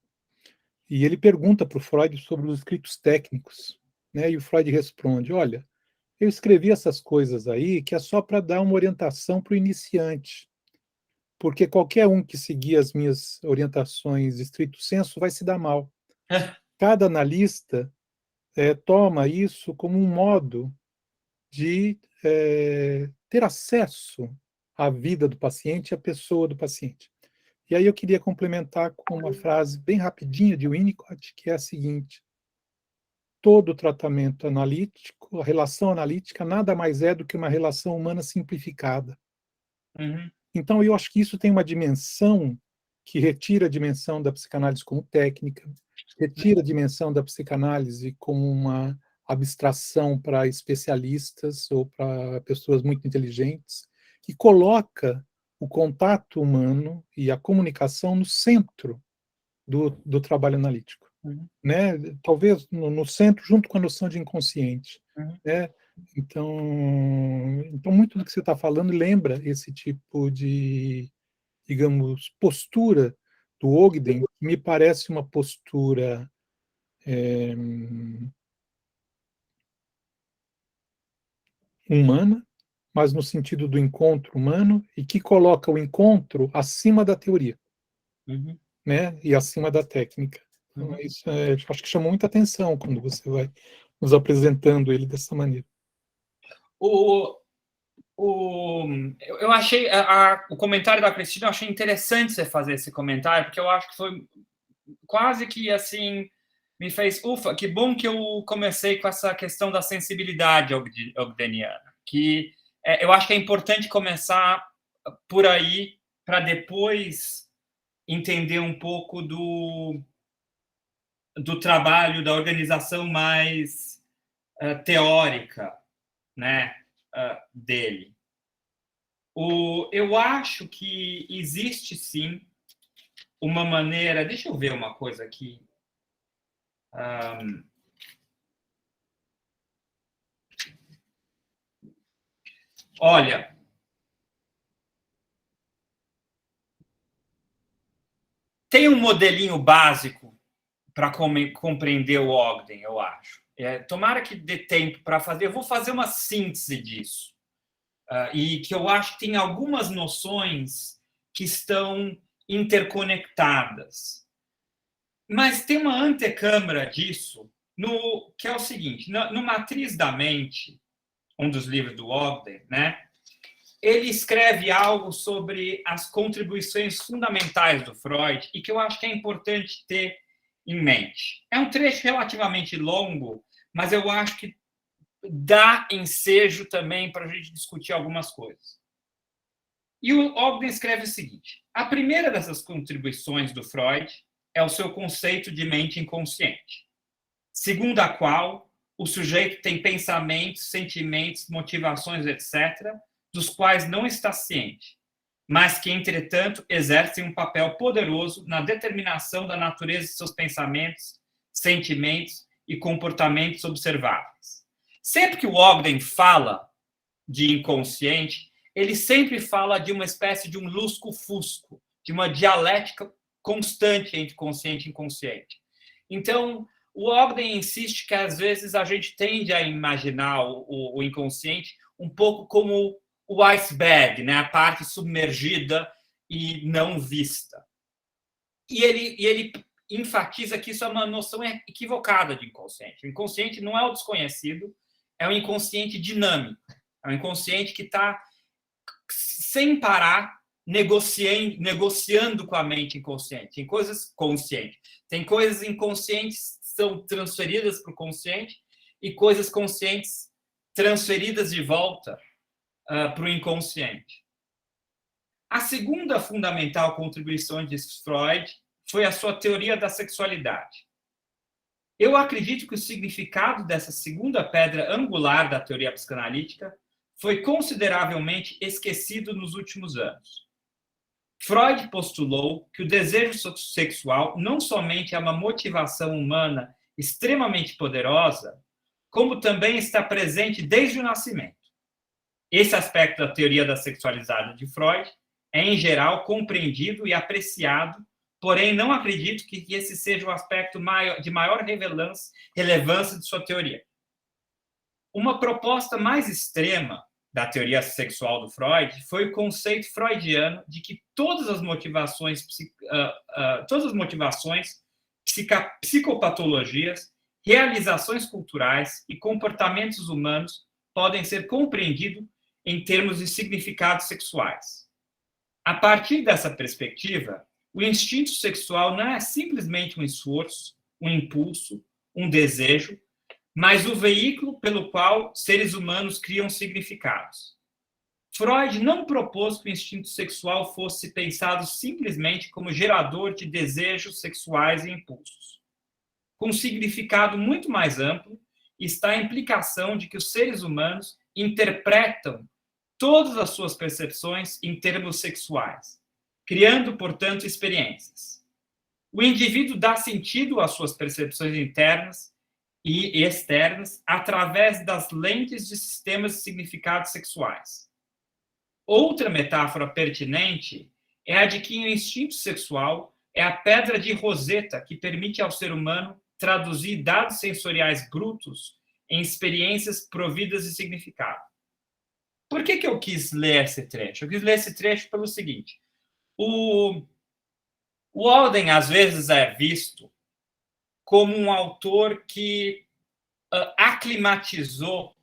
e ele pergunta para o Freud sobre os escritos técnicos, né? E o Freud responde: olha, eu escrevi essas coisas aí que é só para dar uma orientação para o iniciante, porque qualquer um que seguir as minhas orientações estrito sensu vai se dar mal. Cada analista toma isso como um modo de ter acesso à vida do paciente, à pessoa do paciente. E aí eu queria complementar com uma frase bem rapidinha de Winnicott, que é a seguinte: todo tratamento analítico, a relação analítica, nada mais é do que uma relação humana simplificada. Uhum. Então, eu acho que isso tem uma dimensão que retira a dimensão da psicanálise como técnica, retira a dimensão da psicanálise como uma abstração para especialistas ou para pessoas muito inteligentes, que coloca o contato humano e a comunicação no centro do trabalho analítico. Uhum. Né? Talvez no centro, junto com a noção de inconsciente. Uhum. Né? Então, muito do que você está falando lembra esse tipo de, digamos, postura do Ogden, que me parece uma postura humana, mas no sentido do encontro humano, e que coloca o encontro acima da teoria, Uhum. né? E acima da técnica. Então, Uhum. isso acho que chamou muita atenção quando você vai nos apresentando ele dessa maneira. Eu achei o comentário da Cristina, eu achei interessante você fazer esse comentário, porque eu acho que foi quase que assim me fez, ufa, que bom que eu comecei com essa questão da sensibilidade ogdeniana, que eu acho que é importante começar por aí para depois entender um pouco do trabalho, da organização mais teórica, né, dele. Eu acho que existe, sim, uma maneira... Deixa eu ver uma coisa aqui. Olha, tem um modelinho básico para compreender o Ogden, eu acho. Tomara que dê tempo para fazer. Eu vou fazer uma síntese disso. E que eu acho que tem algumas noções que estão interconectadas. Mas tem uma antecâmara disso, que é o seguinte, no Matriz da Mente, um dos livros do Ogden, né, ele escreve algo sobre as contribuições fundamentais do Freud e que eu acho que é importante ter em mente. É um trecho relativamente longo, mas eu acho que dá ensejo também para a gente discutir algumas coisas. E o Ogden escreve o seguinte: a primeira dessas contribuições do Freud é o seu conceito de mente inconsciente, segundo a qual o sujeito tem pensamentos, sentimentos, motivações, etc., dos quais não está ciente, mas que, entretanto, exercem um papel poderoso na determinação da natureza de seus pensamentos, sentimentos e comportamentos observáveis. Sempre que o Ogden fala de inconsciente, ele sempre fala de uma espécie de um lusco-fusco, de uma dialética constante entre consciente e inconsciente. Então, o Ogden insiste que, às vezes, a gente tende a imaginar o inconsciente um pouco como o iceberg, né? A parte submergida e não vista. E ele enfatiza que isso é uma noção equivocada de inconsciente. O inconsciente não é o desconhecido, é um inconsciente dinâmico. É um inconsciente que está, sem parar, negociando com a mente inconsciente. Tem coisas conscientes. Tem coisas inconscientes que são transferidas para o consciente e coisas conscientes transferidas de volta para o inconsciente. A segunda fundamental contribuição de Freud foi a sua teoria da sexualidade. Eu acredito que o significado dessa segunda pedra angular da teoria psicanalítica foi consideravelmente esquecido nos últimos anos. Freud postulou que o desejo sexual não somente é uma motivação humana extremamente poderosa, como também está presente desde o nascimento. Esse aspecto da teoria da sexualidade de Freud é, em geral, compreendido e apreciado, porém não acredito que esse seja o aspecto de maior relevância de sua teoria. Uma proposta mais extrema da teoria sexual do Freud foi o conceito freudiano de que todas as motivações, psicopatologias, realizações culturais e comportamentos humanos podem ser compreendidos em termos de significados sexuais. A partir dessa perspectiva, o instinto sexual não é simplesmente um esforço, um impulso, um desejo, mas o veículo pelo qual seres humanos criam significados. Freud não propôs que o instinto sexual fosse pensado simplesmente como gerador de desejos sexuais e impulsos. Com um significado muito mais amplo está a implicação de que os seres humanos interpretam todas as suas percepções em termos sexuais, criando, portanto, experiências. O indivíduo dá sentido às suas percepções internas e externas através das lentes de sistemas de significados sexuais. Outra metáfora pertinente é a de que o instinto sexual é a pedra de Roseta que permite ao ser humano traduzir dados sensoriais brutos em experiências providas de significado. Por que eu quis ler esse trecho? Eu quis ler esse trecho pelo seguinte: o Ogden, às vezes, é visto como um autor que aclimatizou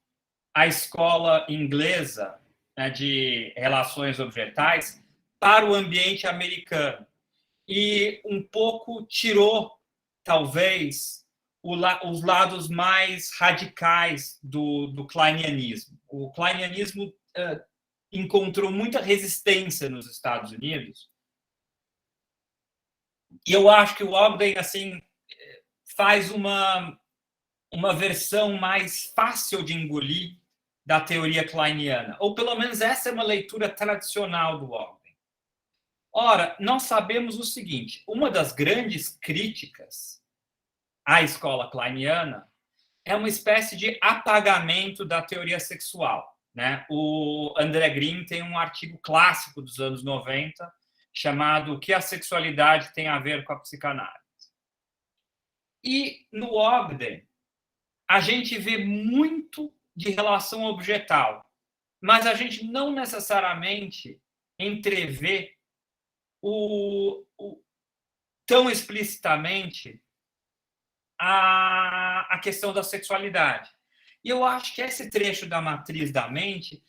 a escola inglesa, né, de relações objetais para o ambiente americano e um pouco tirou, talvez, os lados mais radicais do kleinianismo. O kleinianismo encontrou muita resistência nos Estados Unidos e eu acho que o Ogden assim, faz uma versão mais fácil de engolir da teoria kleiniana, ou pelo menos essa é uma leitura tradicional do Ogden. Ora, nós sabemos o seguinte: uma das grandes críticas à escola kleiniana é uma espécie de apagamento da teoria sexual, né? O André Green tem um artigo clássico dos anos 90 chamado O que a sexualidade tem a ver com a psicanálise. E no Ogden a gente vê muito de relação objetal, mas a gente não necessariamente entrevê tão explicitamente a questão da sexualidade. E eu acho que esse trecho da Matriz da Mente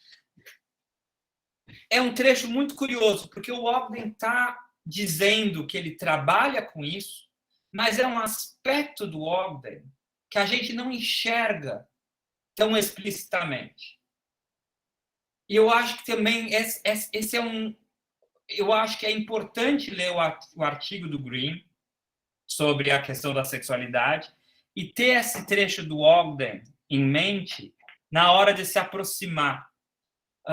é um trecho muito curioso, porque o Ogden está dizendo que ele trabalha com isso, mas é um aspecto do Ogden que a gente não enxerga tão explicitamente. E eu acho que também esse é um... Eu acho que é importante ler o artigo do Green sobre a questão da sexualidade e ter esse trecho do Ogden em mente na hora de se aproximar.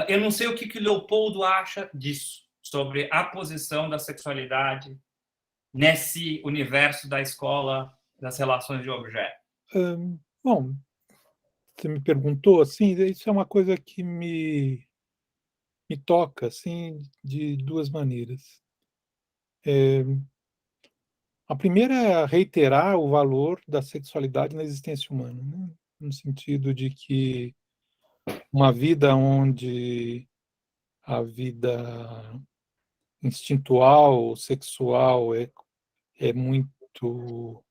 Eu não sei o que o Leopoldo acha disso, sobre a posição da sexualidade nesse universo da escola das relações de objeto. Bom, você me perguntou, assim, isso é uma coisa que me toca, assim, de duas maneiras. A primeira é reiterar o valor da sexualidade na existência humana, né? No sentido de que uma vida onde a vida instintual, sexual é muito,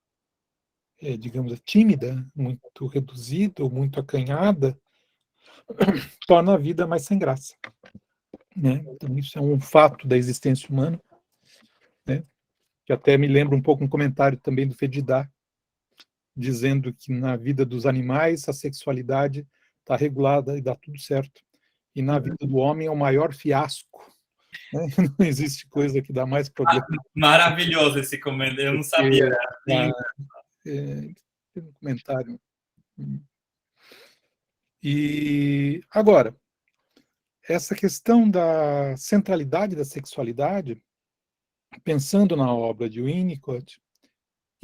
digamos, tímida, muito reduzida, ou muito acanhada, torna a vida mais sem graça, né? Então, isso é um fato da existência humana, né? Que até me lembra um pouco um comentário também do Fedidá, dizendo que na vida dos animais a sexualidade está regulada e dá tudo certo, e na vida do homem é o maior fiasco, né? Não existe coisa que dá mais problema. Maravilhoso esse comentário, eu não sabia. Um comentário. E agora, essa questão da centralidade da sexualidade, pensando na obra de Winnicott,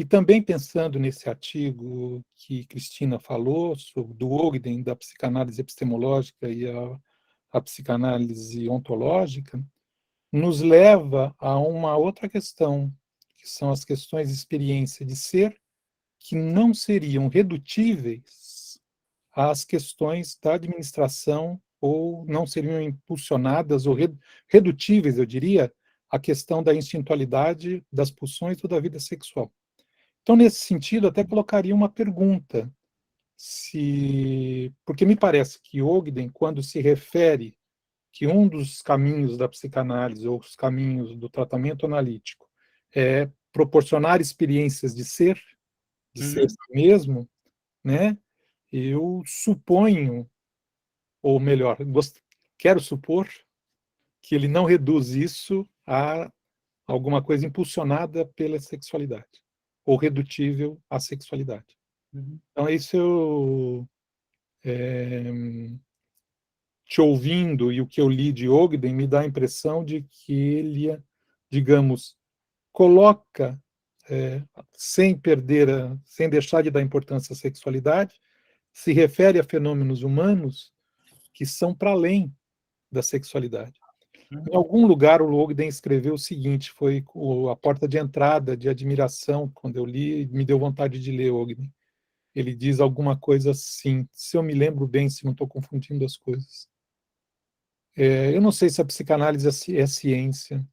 e também pensando nesse artigo que Cristina falou, sobre, do Ogden, da psicanálise epistemológica e a psicanálise ontológica, nos leva a uma outra questão, que são as questões de experiência de ser, que não seriam redutíveis às questões da administração, ou não seriam impulsionadas, ou redutíveis, eu diria, à questão da instintualidade, das pulsões ou da vida sexual. Então, nesse sentido, até colocaria uma pergunta, porque me parece que Ogden, quando se refere que um dos caminhos da psicanálise, ou os caminhos do tratamento analítico, é proporcionar experiências de ser si mesmo, né? Eu suponho, ou melhor, quero supor, que ele não reduz isso a alguma coisa impulsionada pela sexualidade, ou redutível à sexualidade. Então, isso te ouvindo, e o que eu li de Ogden me dá a impressão de que ele, digamos, coloca, sem deixar de dar importância à sexualidade, se refere a fenômenos humanos que são para além da sexualidade. Em algum lugar, o Ogden escreveu o seguinte, foi a porta de entrada, de admiração, quando eu li, me deu vontade de ler Ogden. Ele diz alguma coisa assim, se eu me lembro bem, se não estou confundindo as coisas. Eu não sei se a psicanálise é ciência,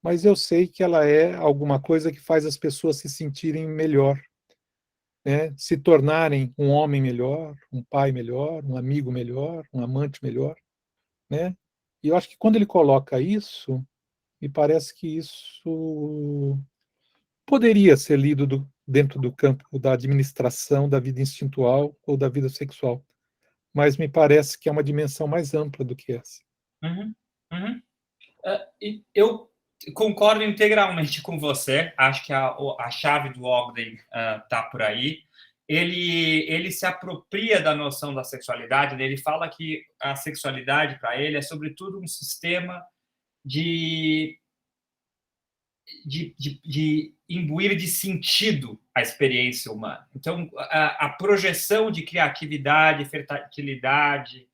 mas eu sei que ela é alguma coisa que faz as pessoas se sentirem melhor, né? Se tornarem um homem melhor, um pai melhor, um amigo melhor, um amante melhor, né? E eu acho que quando ele coloca isso, me parece que isso poderia ser lido dentro do campo da administração da vida instintual ou da vida sexual, mas me parece que é uma dimensão mais ampla do que essa. Eu concordo integralmente com você, acho que a chave do Ogden está por aí. Ele se apropria da noção da sexualidade, né? Ele fala que a sexualidade, para ele, é sobretudo um sistema de imbuir de sentido a experiência humana. Então, a projeção de criatividade, fertilidade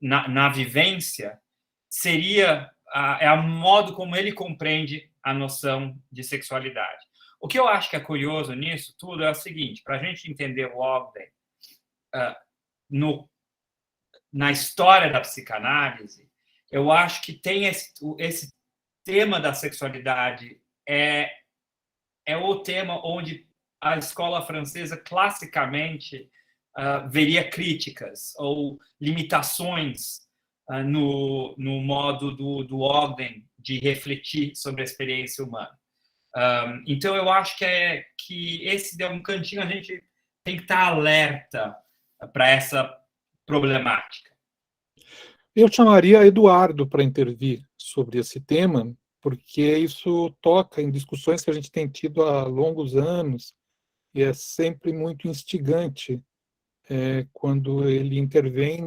na vivência seria é o modo como ele compreende a noção de sexualidade. O que eu acho que é curioso nisso tudo é o seguinte, para a gente entender o Ogden na história da psicanálise, eu acho que tem esse tema da sexualidade é o tema onde a escola francesa classicamente veria críticas ou limitações no modo do Ogden de refletir sobre a experiência humana. Então, eu acho que esse é um cantinho, a gente tem que estar alerta para essa problemática. Eu chamaria Eduardo para intervir sobre esse tema, porque isso toca em discussões que a gente tem tido há longos anos, e é sempre muito instigante quando ele intervém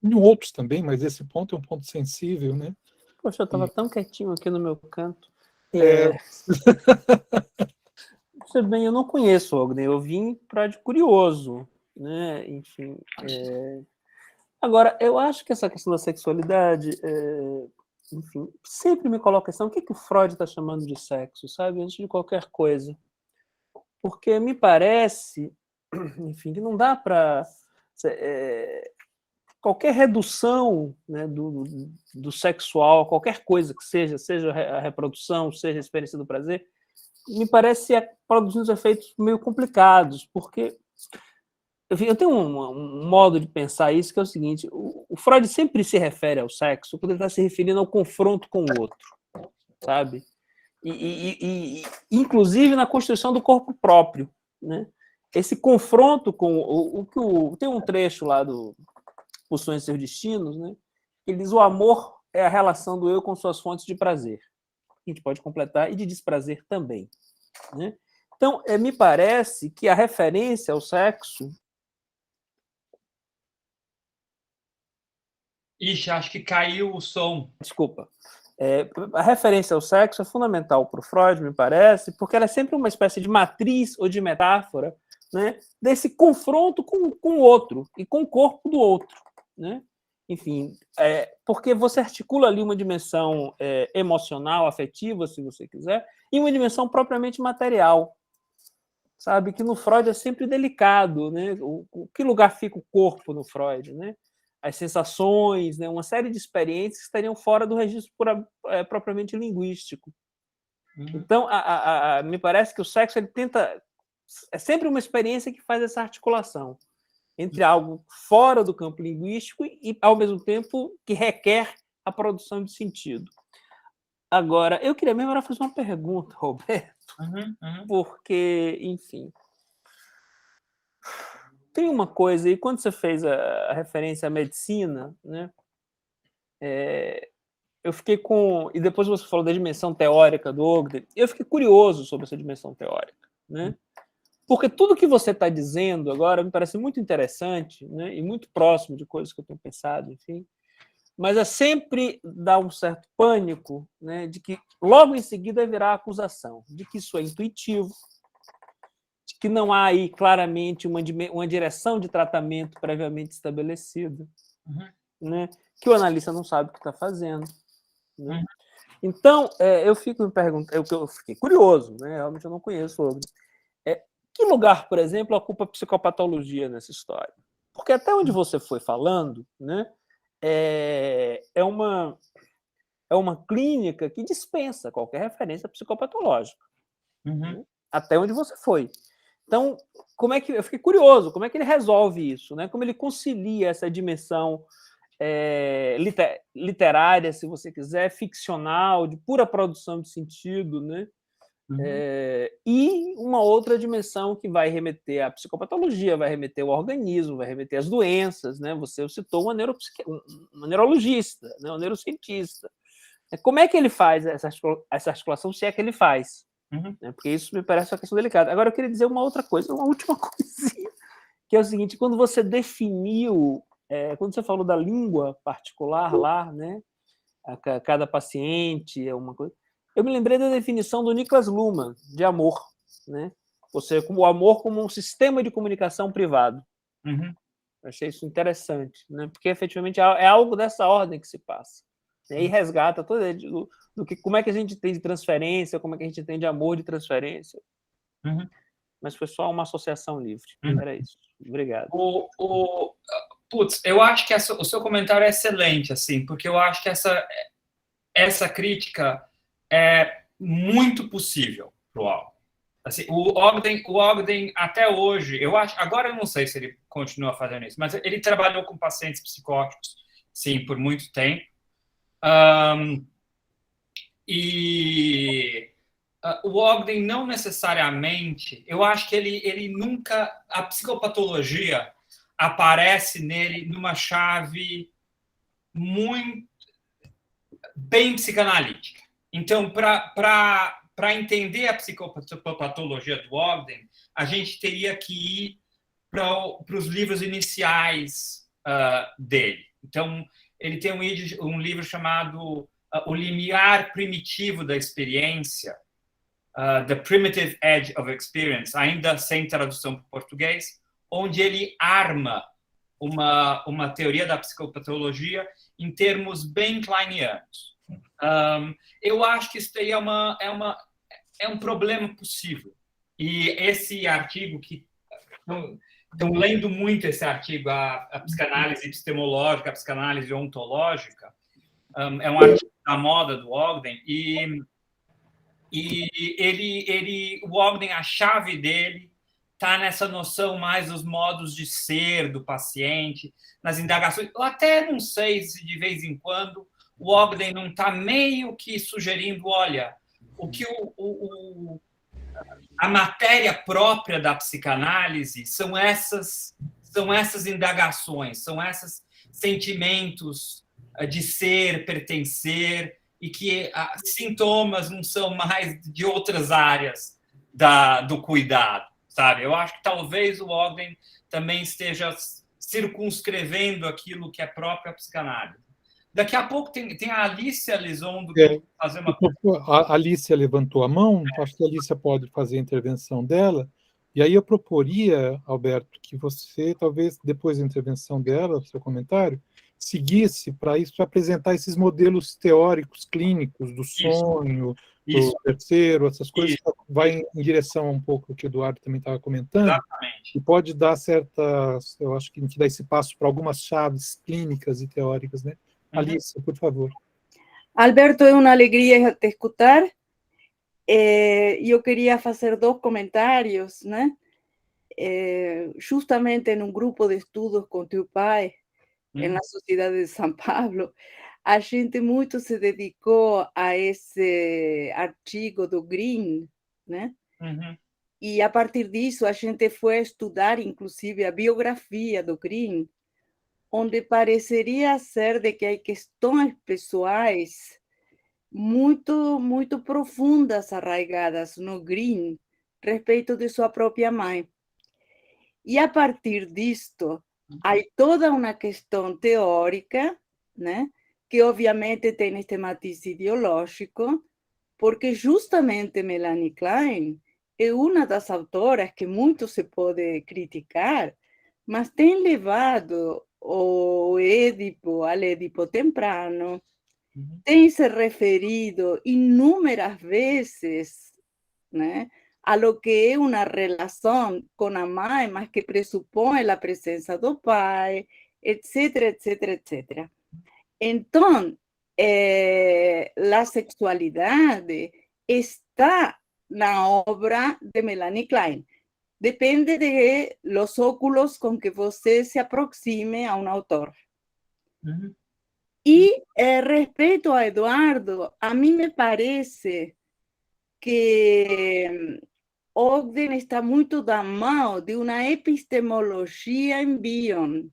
em outros também, mas esse ponto é um ponto sensível, né? Poxa, eu estava tão quietinho aqui no meu canto. É. Você bem, eu não conheço o Ogden, eu vim de curioso, né? Enfim. Agora, eu acho que essa questão da sexualidade, enfim, sempre me coloca a questão: o que o Freud está chamando de sexo, sabe? Antes de qualquer coisa. Porque me parece, enfim, que não dá para qualquer redução, né, do sexual, qualquer coisa que seja a reprodução, seja a experiência do prazer, me parece produzindo efeitos meio complicados, porque eu tenho um modo de pensar isso, que é o seguinte: o Freud sempre se refere ao sexo quando ele está se referindo ao confronto com o outro, sabe? E inclusive na constituição do corpo próprio, né? Esse confronto com tem um trecho lá do Os Sonhos e Seus Destinos, né? Ele diz: o amor é a relação do eu com suas fontes de prazer. A gente pode completar: e de desprazer também, né? Então, me parece que a referência ao sexo... Ixi, acho que caiu o som. Desculpa. A referência ao sexo é fundamental para o Freud, me parece, porque ela é sempre uma espécie de matriz ou de metáfora, né, desse confronto com o outro e com o corpo do outro, né? Enfim, porque você articula ali uma dimensão emocional, afetiva, se você quiser, e uma dimensão propriamente material, sabe? Que no Freud é sempre delicado, né? Que lugar fica o corpo no Freud, né? As sensações, né? Uma série de experiências que estariam fora do registro propriamente linguístico. Então, me parece que o sexo ele tenta... É sempre uma experiência que faz essa articulação entre algo fora do campo linguístico e, ao mesmo tempo, que requer a produção de sentido. Agora, eu queria mesmo fazer uma pergunta, Roberto, porque, enfim... Tem uma coisa, e quando você fez a referência à medicina, né, eu fiquei com... E depois você falou da dimensão teórica do Ogden, eu fiquei curioso sobre essa dimensão teórica, né? Porque tudo que você está dizendo agora me parece muito interessante, né, e muito próximo de coisas que eu tenho pensado, enfim, mas sempre dá um certo pânico, né, de que logo em seguida virá a acusação de que isso é intuitivo, que não há aí claramente uma direção de tratamento previamente estabelecida, né? Que o analista não sabe o que está fazendo, né? Então, eu fico me perguntando, eu fiquei curioso, né? Realmente eu não conheço o Ogden. Que lugar, por exemplo, ocupa a psicopatologia nessa história? Porque até onde você foi falando, né, é uma clínica que dispensa qualquer referência psicopatológica, né? Até onde você foi. Então, eu fiquei curioso, como é que ele resolve isso, né? Como ele concilia essa dimensão literária, se você quiser, ficcional, de pura produção de sentido, né? E uma outra dimensão que vai remeter à psicopatologia, vai remeter ao organismo, vai remeter às doenças, né? Você citou uma neurologista, né? Um neurocientista. Como é que ele faz essa articulação, se é que ele faz? Porque isso me parece uma questão delicada. Agora, eu queria dizer uma outra coisa, uma última coisinha, que é o seguinte: quando você definiu, quando você falou da língua particular lá, né, cada paciente é uma coisa, eu me lembrei da definição do Niklas Luhmann de amor, né? O amor como um sistema de comunicação privado. Eu achei isso interessante, né? Porque efetivamente é algo dessa ordem que se passa. E aí resgata todo como é que a gente tem de transferência, como é que a gente tem de amor de transferência. Mas foi só uma associação livre. Era isso. Obrigado. Putz, eu acho que o seu comentário é excelente, assim, porque eu acho que essa crítica é muito possível para o Ogden. Assim, o Ogden, até hoje, eu acho, agora eu não sei se ele continua fazendo isso, mas ele trabalhou com pacientes psicóticos, sim, por muito tempo. O Ogden não necessariamente, eu acho que ele nunca, a psicopatologia aparece nele numa chave muito bem psicanalítica. Então, para entender a psicopatologia do Ogden, a gente teria que ir para os livros iniciais dele. Então, ele tem um livro chamado O Limiar Primitivo da Experiência, The Primitive Edge of Experience, ainda sem tradução para o português, onde ele arma uma teoria da psicopatologia em termos bem kleinianos. Eu acho que isso daí é um problema possível. E esse artigo que... Estão lendo muito esse artigo, a psicanálise epistemológica, a psicanálise ontológica, é um artigo da moda do Ogden, o Ogden, a chave dele está nessa noção mais dos modos de ser do paciente, nas indagações. Eu até não sei se de vez em quando o Ogden não está meio que sugerindo, olha, o que a matéria própria da psicanálise são essas indagações, são esses sentimentos de ser, pertencer, e que sintomas não são mais de outras áreas do cuidado, sabe? Eu acho que talvez o Ogden também esteja circunscrevendo aquilo que é próprio à psicanálise. Daqui a pouco tem a Alicia Lizondo que fazer uma... A Alicia levantou a mão, acho que a Alicia pode fazer a intervenção dela, e aí eu proporia, Alberto, que você, talvez, depois da intervenção dela, do seu comentário, seguisse para isso, para apresentar esses modelos teóricos, clínicos, do sonho, do terceiro, essas coisas, que vai em direção um pouco ao que o Eduardo também estava comentando. Exatamente. E pode dar eu acho que a gente dá esse passo para algumas chaves clínicas e teóricas, né? Alice, por favor. Alberto, é uma alegria te escutar. Eu queria fazer 2 comentários, né? Justamente em um grupo de estudos com teu pai, na Sociedade de São Paulo, a gente muito se dedicou a esse artigo do Green, né? E a partir disso a gente foi estudar, inclusive, a biografia do Green, onde pareceria ser de que há questões pessoais muito profundas arraigadas no Green respeito de sua própria mãe. E a partir disto, há toda uma questão teórica, né, que obviamente tem este matiz ideológico, porque justamente Melanie Klein é uma das autoras que muito se pode criticar, mas tem levado o Édipo al Édipo temprano, tem se referido inúmeras vezes, né, a lo que é uma relação com a mãe, mas que pressupõe a presença do pai, etc, etc, etc. Então, a sexualidade está na obra de Melanie Klein. Depende de los óculos com que você se aproxime a um autor. E respeito a Eduardo, a mim me parece que Ogden está muito da mão de uma epistemologia em Bion,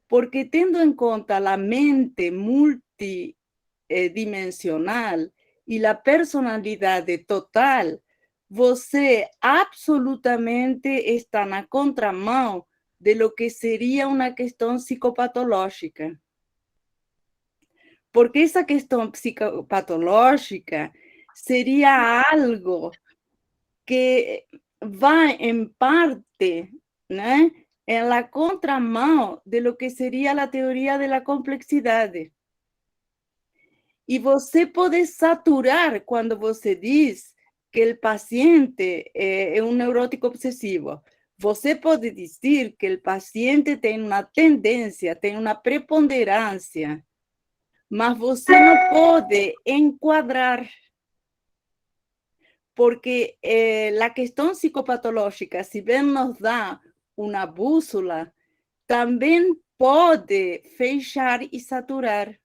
porque tendo em conta a mente multidimensional e a personalidade total, você absolutamente está na contramão de lo que seria uma questão psicopatológica. Porque essa questão psicopatológica seria algo que vai, em parte, né, na contramão de lo que seria a teoria da complexidade. E você pode saturar quando você diz que o paciente é um neurótico obsessivo. Você pode dizer que o paciente tem uma tendência, tem uma preponderância mas você não pode enquadrar, porque a questão psicopatológica, se bem nos dá uma bússola, também pode fechar e saturar.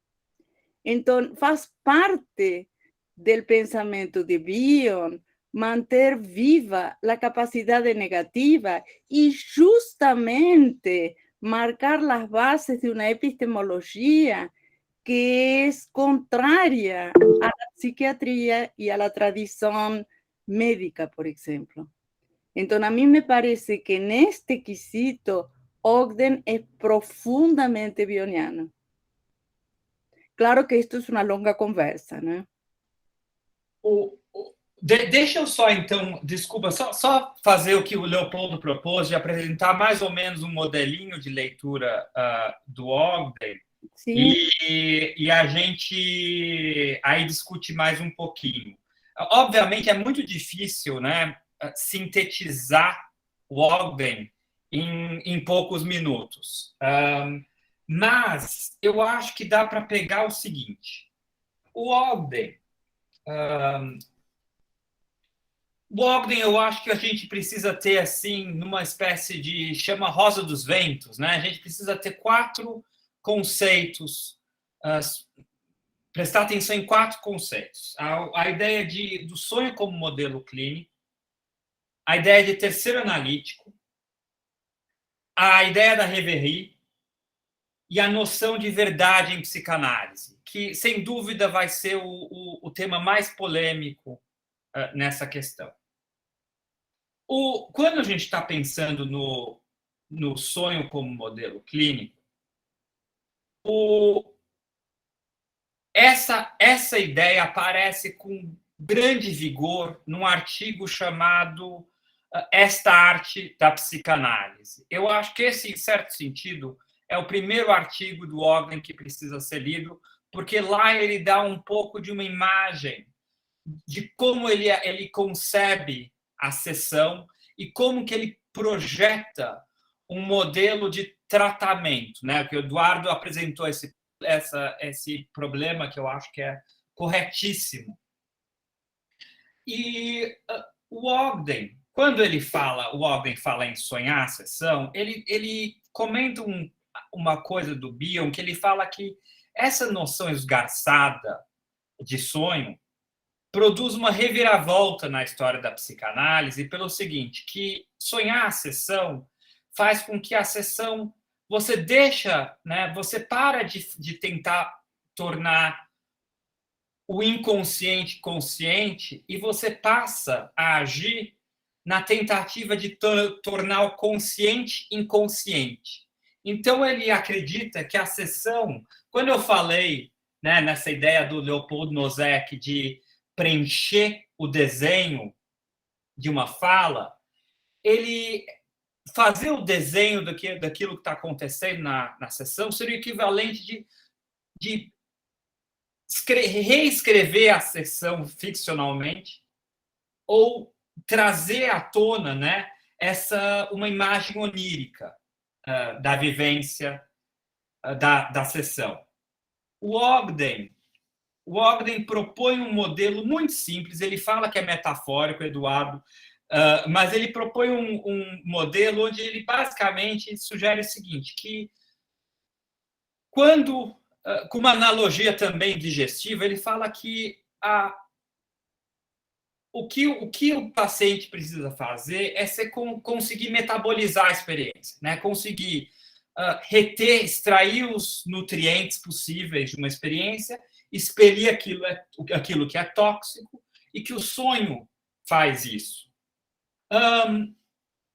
Então, faz parte do pensamento de Bion manter viva a capacidade negativa e justamente marcar as bases de uma epistemologia que é contrária à psiquiatria e à tradição médica, por exemplo. Então, a mim me parece que neste quesito, Ogden é profundamente bioniano. Claro que isto é uma longa conversa, né? Deixa eu só, então, desculpa, só fazer o que o Leopoldo propôs, de apresentar mais ou menos um modelinho de leitura do Ogden, e a gente aí discute mais um pouquinho. Obviamente, é muito difícil, né, sintetizar o Ogden em poucos minutos. Mas eu acho que dá para pegar o seguinte. O Ogden, eu acho que a gente precisa ter, assim, numa espécie de... chama Rosa dos Ventos, né? A gente precisa ter 4 conceitos, prestar atenção em 4 conceitos. A ideia do sonho como modelo clínico, a ideia de terceiro analítico, a ideia da reverie e a noção de verdade em psicanálise, que, sem dúvida, vai ser o tema mais polêmico nessa questão. Quando a gente está pensando no sonho como modelo clínico, essa ideia aparece com grande vigor num artigo chamado Esta Arte da Psicanálise. Eu acho que esse, em certo sentido, é o primeiro artigo do Ogden que precisa ser lido, porque lá ele dá um pouco de uma imagem de como ele concebe a sessão e como que ele projeta um modelo de tratamento, né? Que o Eduardo apresentou esse problema que eu acho que é corretíssimo. E o Ogden, quando o Ogden fala em sonhar a sessão, ele comenta uma coisa do Bion, que ele fala que essa noção esgarçada de sonho produz uma reviravolta na história da psicanálise pelo seguinte, que sonhar a sessão faz com que a sessão você deixa, né, você para de tentar tornar o inconsciente consciente e você passa a agir na tentativa de tornar o consciente inconsciente. Então, ele acredita que a sessão, quando eu falei, né, nessa ideia do Leopoldo Nosek de preencher o desenho de uma fala, ele fazer o desenho daquilo que está acontecendo na sessão seria o equivalente de reescrever a sessão ficcionalmente ou trazer à tona, né, uma imagem onírica da vivência da sessão. O Ogden propõe um modelo muito simples, ele fala que é metafórico, Eduardo, mas ele propõe um modelo onde ele basicamente sugere o seguinte, que quando, com uma analogia também digestiva, ele fala que o que o paciente precisa fazer é conseguir metabolizar a experiência, né? Conseguir reter, extrair os nutrientes possíveis de uma experiência, expelir aquilo que é tóxico, e que o sonho faz isso.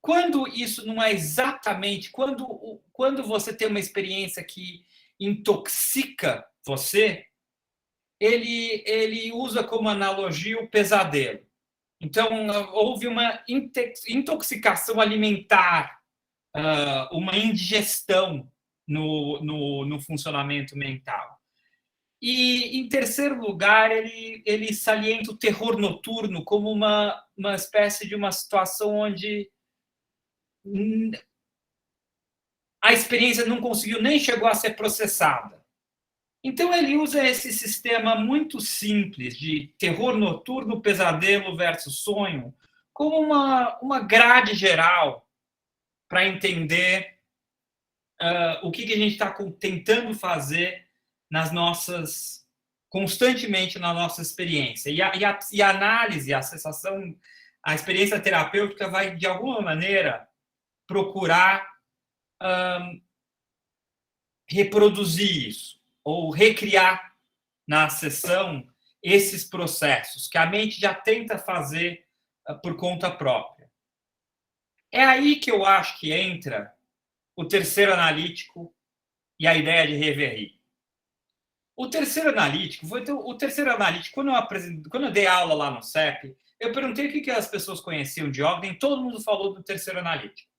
Quando isso não é exatamente... Quando você tem uma experiência que intoxica você, ele usa como analogia o pesadelo. Então, houve uma intoxicação alimentar, uma indigestão no funcionamento mental. E, em terceiro lugar, ele salienta o terror noturno como uma espécie de uma situação onde a experiência não conseguiu nem chegou a ser processada. Então, ele usa esse sistema muito simples de terror noturno, pesadelo versus sonho, como uma grade geral para entender o que a gente está tentando fazer constantemente na nossa experiência. E a análise, a sensação, a experiência terapêutica vai, de alguma maneira, procurar reproduzir isso, ou recriar na sessão esses processos que a mente já tenta fazer por conta própria. É aí que eu acho que entra o terceiro analítico e a ideia de Reverie. O terceiro analítico, quando eu dei aula lá no CEP, eu perguntei o que as pessoas conheciam de Ogden, todo mundo falou do terceiro analítico.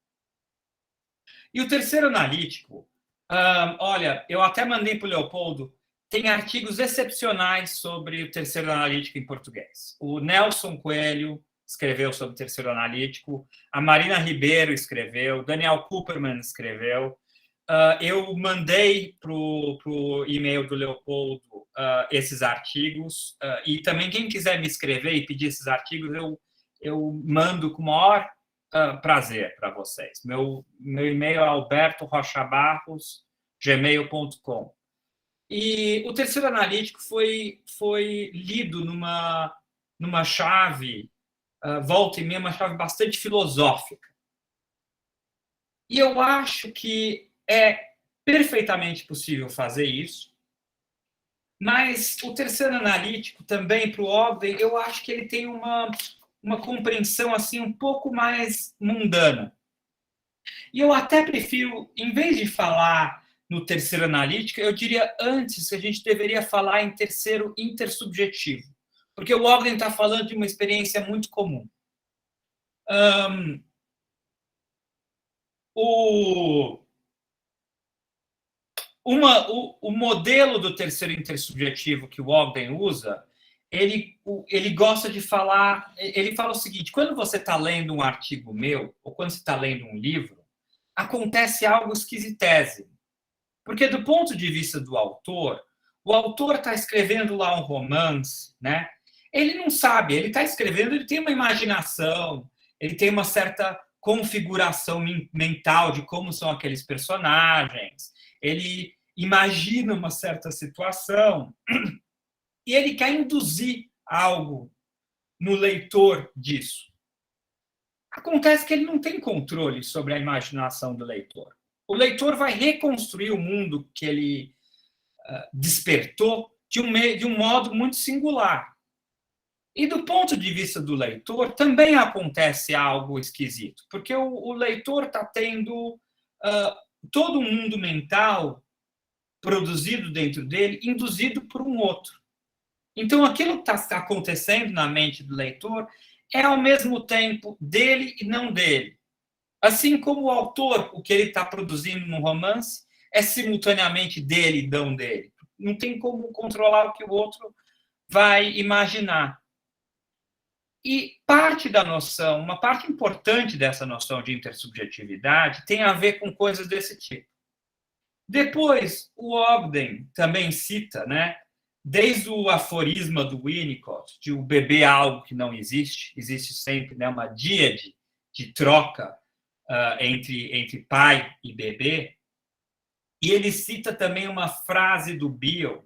E o terceiro analítico, olha, eu até mandei para o Leopoldo, tem artigos excepcionais sobre o terceiro analítico em português. O Nelson Coelho escreveu sobre o terceiro analítico, a Marina Ribeiro escreveu, Daniel Cooperman escreveu. Eu mandei para o e-mail do Leopoldo esses artigos, e também quem quiser me escrever e pedir esses artigos, eu mando com o maior prazer para vocês. Meu e-mail é albertorochabarros@gmail.com. E o terceiro analítico foi lido numa chave, volta e meia, uma chave bastante filosófica. E eu acho que é perfeitamente possível fazer isso, mas o terceiro analítico também, para o Ogden, eu acho que ele tem uma compreensão assim um pouco mais mundana. E eu até prefiro, em vez de falar no terceiro analítico, eu diria antes que a gente deveria falar em terceiro intersubjetivo, porque o Ogden está falando de uma experiência muito comum. O modelo do terceiro intersubjetivo que o Ogden usa, ele gosta de falar, ele fala o seguinte: quando você está lendo um artigo meu, ou quando você está lendo um livro, acontece algo esquisitésimo. Porque, do ponto de vista do autor, o autor está escrevendo lá um romance, né? Ele não sabe, ele está escrevendo, ele tem uma imaginação, ele tem uma certa configuração mental de como são aqueles personagens, ele imagina uma certa situação e ele quer induzir algo no leitor disso. Acontece que ele não tem controle sobre a imaginação do leitor. O leitor vai reconstruir o mundo que ele despertou de um modo muito singular. E do ponto de vista do leitor, também acontece algo esquisito, porque o leitor está tendo todo um mundo mental produzido dentro dele, induzido por um outro. Então, aquilo que está acontecendo na mente do leitor é, ao mesmo tempo, dele e não dele. Assim como o autor, o que ele está produzindo no romance, é simultaneamente dele e não dele. Não tem como controlar o que o outro vai imaginar. E uma parte importante dessa noção de intersubjetividade tem a ver com coisas desse tipo. Depois, o Ogden também cita, né, desde o aforisma do Winnicott, de o bebê algo que não existe, existe sempre, né, uma díade de troca entre pai e bebê, e ele cita também uma frase do Beale,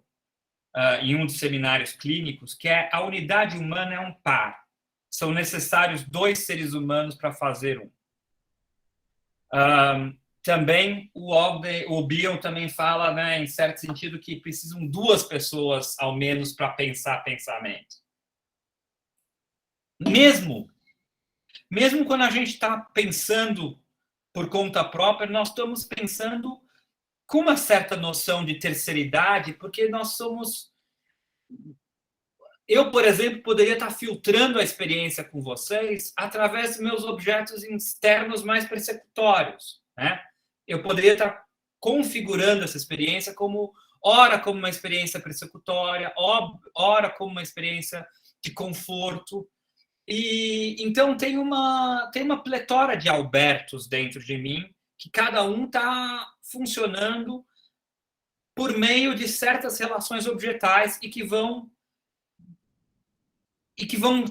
em um dos seminários clínicos, que é: a unidade humana é um par. São necessários 2 seres humanos para fazer um. Também o Beale também fala, né, em certo sentido, que precisam 2 pessoas, ao menos, para pensar pensamento. Mesmo quando a gente está pensando por conta própria, nós estamos pensando com uma certa noção de terceiridade, porque nós somos... Eu, por exemplo, poderia estar filtrando a experiência com vocês através dos meus objetos externos mais persecutórios, né? Eu poderia estar configurando essa experiência ora como uma experiência persecutória, ora como uma experiência de conforto. E então tem uma pletora de Albertos dentro de mim, que cada um está funcionando por meio de certas relações objetais e que vão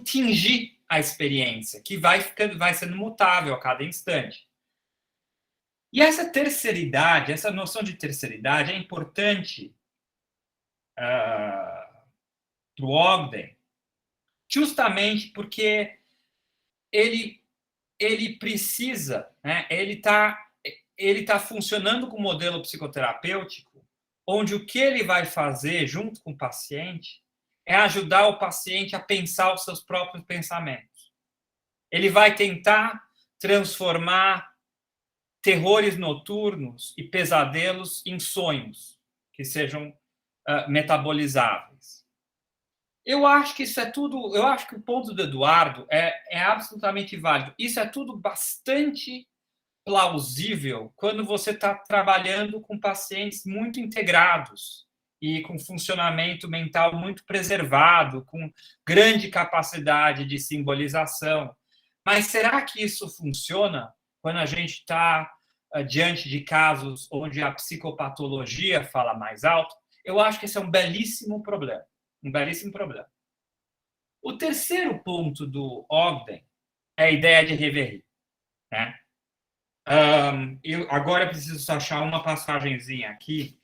tingir a experiência, que vai sendo mutável a cada instante. E essa terceiridade, essa noção de terceiridade é importante para o Ogden, justamente porque ele precisa, né, ele tá funcionando com um modelo psicoterapêutico, onde o que ele vai fazer junto com o paciente é ajudar o paciente a pensar os seus próprios pensamentos. Ele vai tentar transformar terrores noturnos e pesadelos em sonhos que sejam metabolizáveis. Eu acho que isso é tudo. Eu acho que o ponto do Eduardo é absolutamente válido. Isso é tudo bastante plausível quando você está trabalhando com pacientes muito integrados e com funcionamento mental muito preservado, com grande capacidade de simbolização. Mas será que isso funciona quando a gente está diante de casos onde a psicopatologia fala mais alto? Eu acho que esse é um belíssimo problema. Um belíssimo problema. O terceiro ponto do Ogden é a ideia de reverie, né? Agora eu preciso achar uma passagenzinha aqui.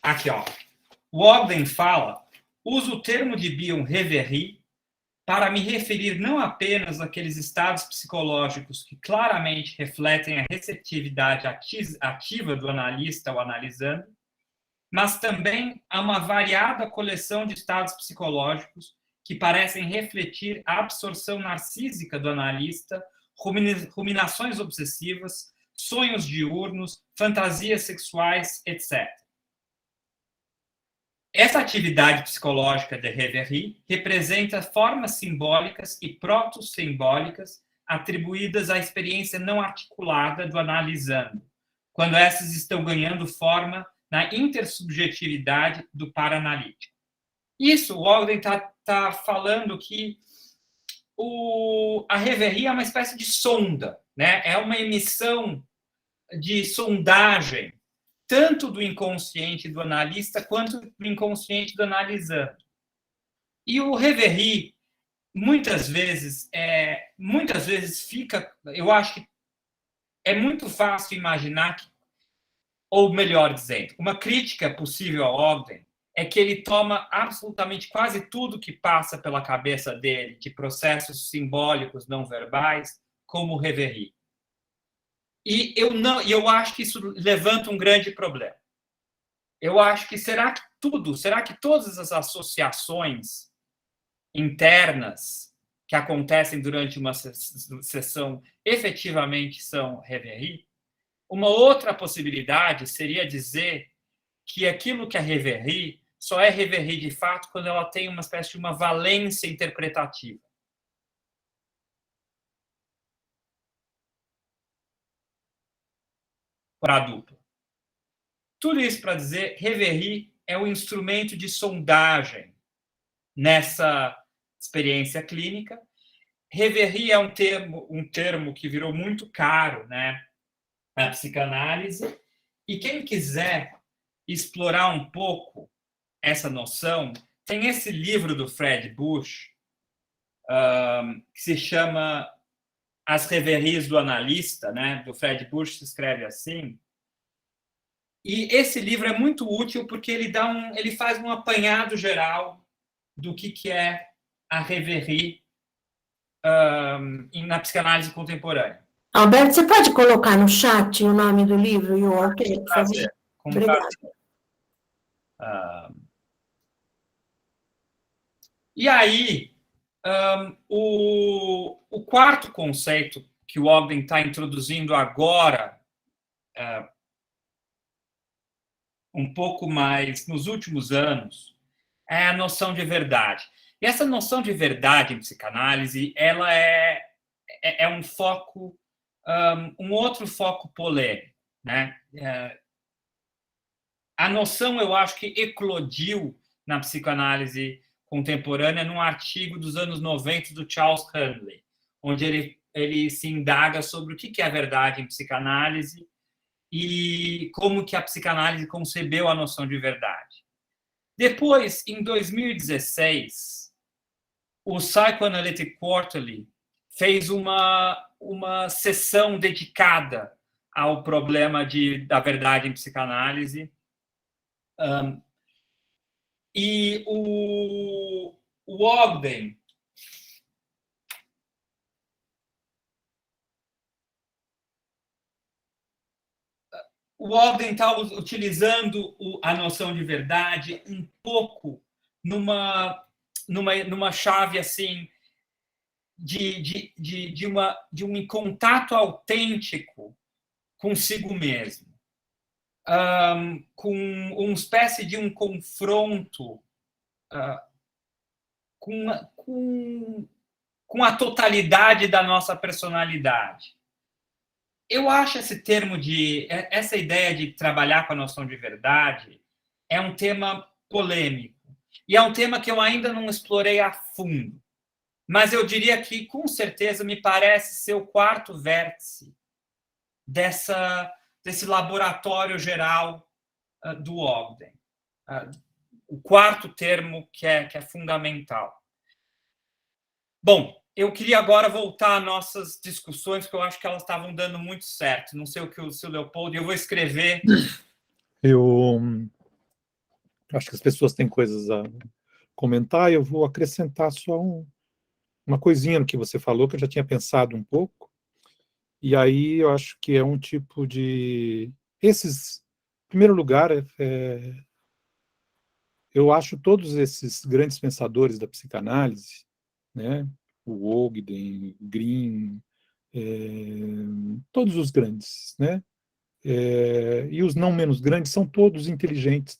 Aqui, ó. O Ogden fala: uso o termo de Bion reverie para me referir não apenas àqueles estados psicológicos que claramente refletem a receptividade ativa do analista ou analisando, mas também a uma variada coleção de estados psicológicos que parecem refletir a absorção narcísica do analista, ruminações obsessivas, sonhos diurnos, fantasias sexuais, etc. Essa atividade psicológica de reverie representa formas simbólicas e proto-simbólicas atribuídas à experiência não articulada do analisando, quando essas estão ganhando forma na intersubjetividade do paraanalítico. Isso, o Ogden está falando que a reverie é uma espécie de sonda, né? É uma emissão de sondagem tanto do inconsciente do analista quanto do inconsciente do analisando. E o reverie, muitas vezes fica... Eu acho que é muito fácil imaginar que, ou melhor dizendo, uma crítica possível ao Ogden é que ele toma absolutamente quase tudo que passa pela cabeça dele de processos simbólicos não verbais como reverie. E eu acho que isso levanta um grande problema. Eu acho que será que todas as associações internas que acontecem durante uma sessão efetivamente são reverie? Uma outra possibilidade seria dizer que aquilo que é reverie só é reverie de fato quando ela tem uma espécie de uma valência interpretativa. Para a dupla. Tudo isso para dizer, reverie é um instrumento de sondagem nessa experiência clínica. Reverie é um termo que virou muito caro, né, na psicanálise, e quem quiser explorar um pouco essa noção, tem esse livro do Fred Bush, que se chama As Reveries do Analista, né? Do Fred Bush, se escreve assim. E esse livro é muito útil porque ele faz um apanhado geral do que é a reverie na psicanálise contemporânea. Alberto, você pode colocar no chat o nome do livro e o autor, por favor? Obrigada. E aí, o quarto conceito que o Ogden está introduzindo agora, um pouco mais nos últimos anos, é a noção de verdade. E essa noção de verdade em psicanálise, ela é é um foco, um outro foco polêmico, né? A noção, eu acho que eclodiu na psicanálise contemporânea num artigo dos anos 90 do Charles Handley, onde ele se indaga sobre o que é a verdade em psicanálise e como que a psicanálise concebeu a noção de verdade. Depois, em 2016, o Psychoanalytic Quarterly fez uma sessão dedicada ao problema da verdade em psicanálise. E o Ogden está utilizando a noção de verdade um pouco numa chave assim de um contato autêntico consigo mesmo, com uma espécie de um confronto com a totalidade da nossa personalidade. Eu acho essa ideia de trabalhar com a noção de verdade é um tema polêmico. E é um tema que eu ainda não explorei a fundo. Mas eu diria que, com certeza, me parece ser o quarto vértice desse laboratório geral do Ogden. O quarto termo que é fundamental. Bom, eu queria agora voltar às nossas discussões, porque eu acho que elas estavam dando muito certo. Não sei o que o seu Leopoldo... Eu vou escrever... Eu acho que as pessoas têm coisas a comentar, eu vou acrescentar só uma coisinha no que você falou, que eu já tinha pensado um pouco, e aí eu acho que é um tipo de... em primeiro lugar, eu acho todos esses grandes pensadores da psicanálise, né, o Ogden, o Green, todos os grandes, né, e os não menos grandes são todos inteligentes,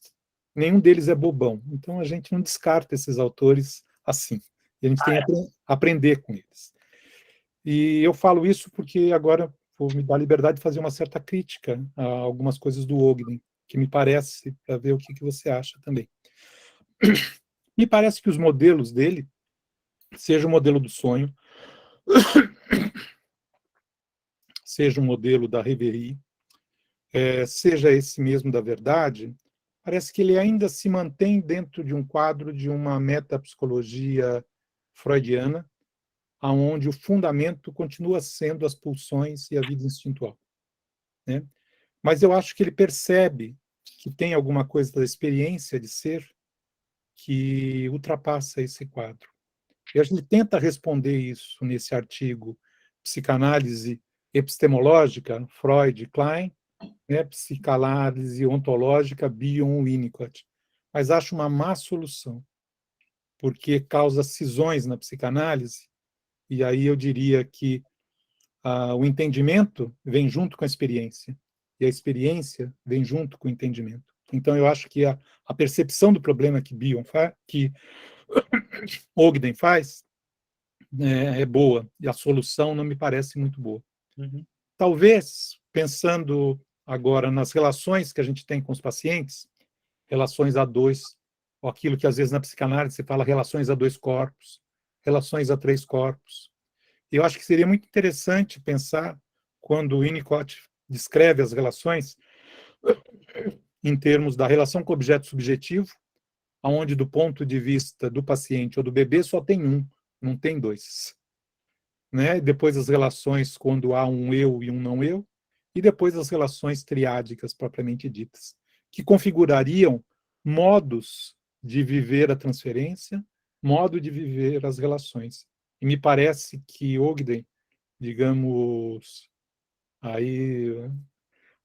nenhum deles é bobão, então a gente não descarta esses autores assim, e a gente tem que aprender com eles. E eu falo isso porque agora vou me dar a liberdade de fazer uma certa crítica a algumas coisas do Ogden, que me parece, para ver o que você acha também. Me parece que os modelos dele, seja o modelo do sonho, seja o modelo da reverie, seja esse mesmo da verdade, parece que ele ainda se mantém dentro de um quadro de uma metapsicologia freudiana, onde o fundamento continua sendo as pulsões e a vida instintual, né? Mas eu acho que ele percebe que tem alguma coisa da experiência de ser que ultrapassa esse quadro. E a gente tenta responder isso nesse artigo Psicanálise Epistemológica, Freud e Klein, né, Psicanálise Ontológica, Bion e Winnicott. Mas acho uma má solução, porque causa cisões na psicanálise, e aí eu diria que o entendimento vem junto com a experiência, e a experiência vem junto com o entendimento. Então, eu acho que a percepção do problema que que Ogden faz é boa, e a solução não me parece muito boa. Uhum. Talvez, pensando agora nas relações que a gente tem com os pacientes, relações a dois, ou aquilo que às vezes na psicanálise se fala relações a dois corpos, relações a três corpos. Eu acho que seria muito interessante pensar, quando o Winnicott descreve as relações, em termos da relação com o objeto subjetivo, onde, do ponto de vista do paciente ou do bebê, só tem um, não tem dois. Né? Depois as relações quando há um eu e um não eu, e depois as relações triádicas propriamente ditas, que configurariam modos de viver a transferência, modo de viver as relações. E me parece que Ogden, digamos, aí a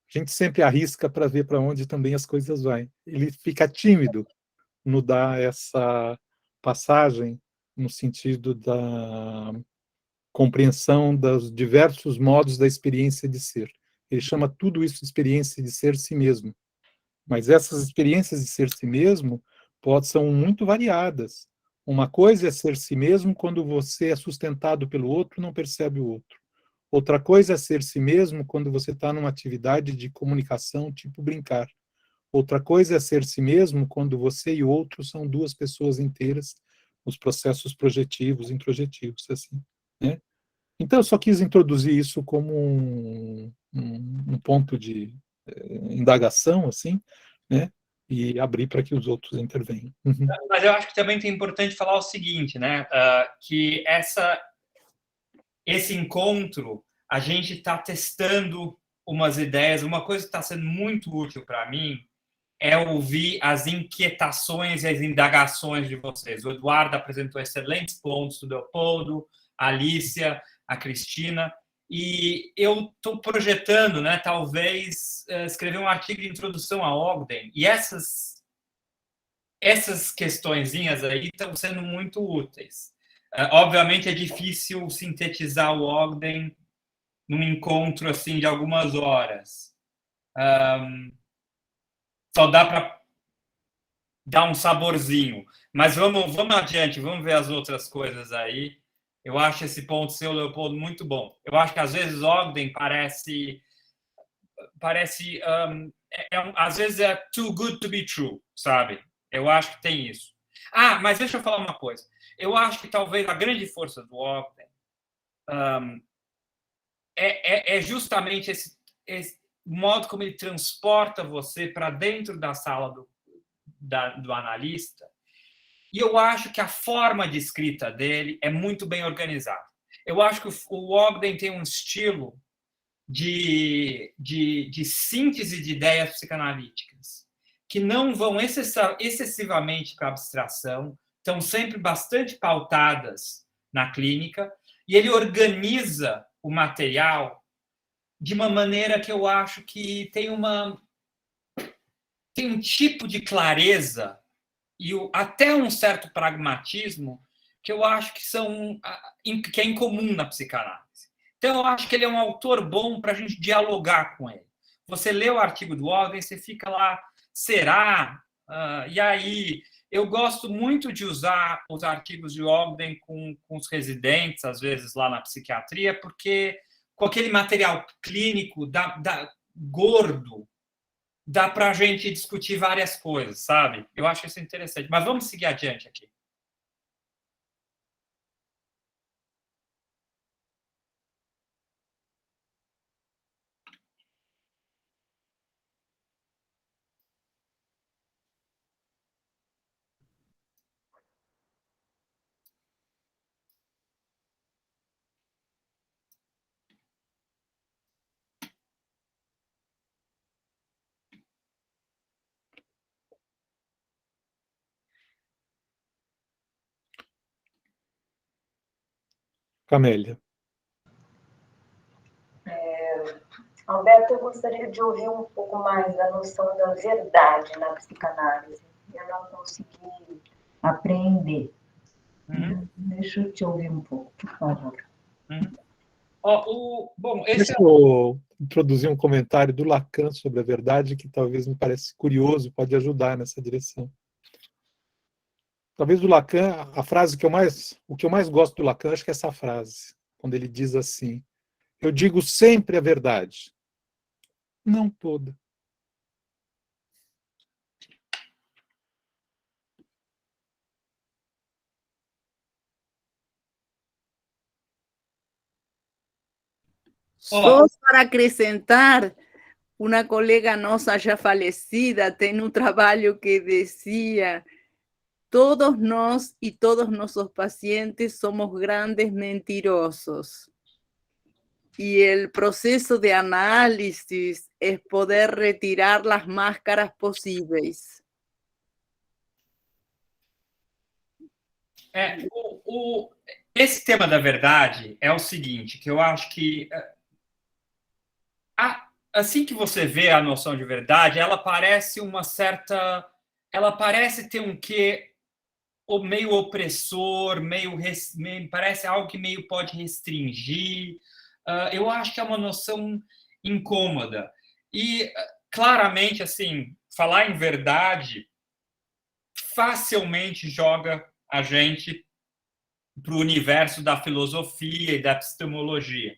gente sempre arrisca para ver para onde também as coisas vão. Ele fica tímido no dar essa passagem no sentido da compreensão dos diversos modos da experiência de ser. Ele chama tudo isso de experiência de ser si mesmo. Mas essas experiências de ser si mesmo são muito variadas. Uma coisa é ser si mesmo quando você é sustentado pelo outro e não percebe o outro. Outra coisa é ser si mesmo quando você está numa atividade de comunicação, tipo brincar. Outra coisa é ser si mesmo quando você e o outro são duas pessoas inteiras nos processos projetivos, introjetivos, assim, né? Então, eu só quis introduzir isso como um ponto de indagação, assim, né? E abrir para que os outros intervenham. Uhum. Mas eu acho que também é importante falar o seguinte, né? Que esse encontro, a gente está testando umas ideias. Uma coisa que está sendo muito útil para mim é ouvir as inquietações e as indagações de vocês. O Eduardo apresentou excelentes pontos, o Leopoldo, a Alicia, a Cristina, e eu estou projetando, né, talvez, escrever um artigo de introdução à Ogden, e essas questõezinhas aí estão sendo muito úteis. Obviamente é difícil sintetizar o Ogden num encontro assim de algumas horas. Só dá para dar um saborzinho. Mas vamos adiante, vamos ver as outras coisas aí. Eu acho esse ponto seu, Leopoldo, muito bom. Eu acho que às vezes Ogden parece às vezes é too good to be true, sabe? Eu acho que tem isso. Mas deixa eu falar uma coisa. Eu acho que talvez a grande força do Ogden é justamente esse modo como ele transporta você para dentro da sala do analista. E eu acho que a forma de escrita dele é muito bem organizada. Eu acho que o Ogden tem um estilo de síntese de ideias psicanalíticas que não vão excessivamente para a abstração, estão sempre bastante pautadas na clínica, e ele organiza o material de uma maneira que eu acho que tem um tipo de clareza e até um certo pragmatismo que eu acho que é incomum na psicanálise. Então, eu acho que ele é um autor bom para a gente dialogar com ele. Você lê o artigo do Ogden, você fica lá, será? E aí, eu gosto muito de usar os artigos de Ogden com os residentes, às vezes lá na psiquiatria, porque com aquele material clínico gordo, dá para a gente discutir várias coisas, sabe? Eu acho isso interessante. Mas vamos seguir adiante aqui. Camélia. Alberto, eu gostaria de ouvir um pouco mais da noção da verdade na psicanálise. Eu não consegui apreender. Deixa eu te ouvir um pouco, por favor. Deixa eu introduzir um comentário do Lacan sobre a verdade que talvez me pareça curioso, pode ajudar nessa direção. Talvez do Lacan, o que eu mais gosto do Lacan, acho que é essa frase, quando ele diz assim: eu digo sempre a verdade, não toda. Só para acrescentar, uma colega nossa já falecida tem um trabalho que dizia: todos nós e todos nossos pacientes somos grandes mentirosos. Y el proceso de análisis es poder retirar las máscaras posibles. Esse tema da verdade é o seguinte, que eu acho que assim que você vê a noção de verdade, ela parece ter um quê meio opressor, parece algo que meio pode restringir. Eu acho que é uma noção incômoda. E, claramente, assim, falar em verdade facilmente joga a gente para o universo da filosofia e da epistemologia.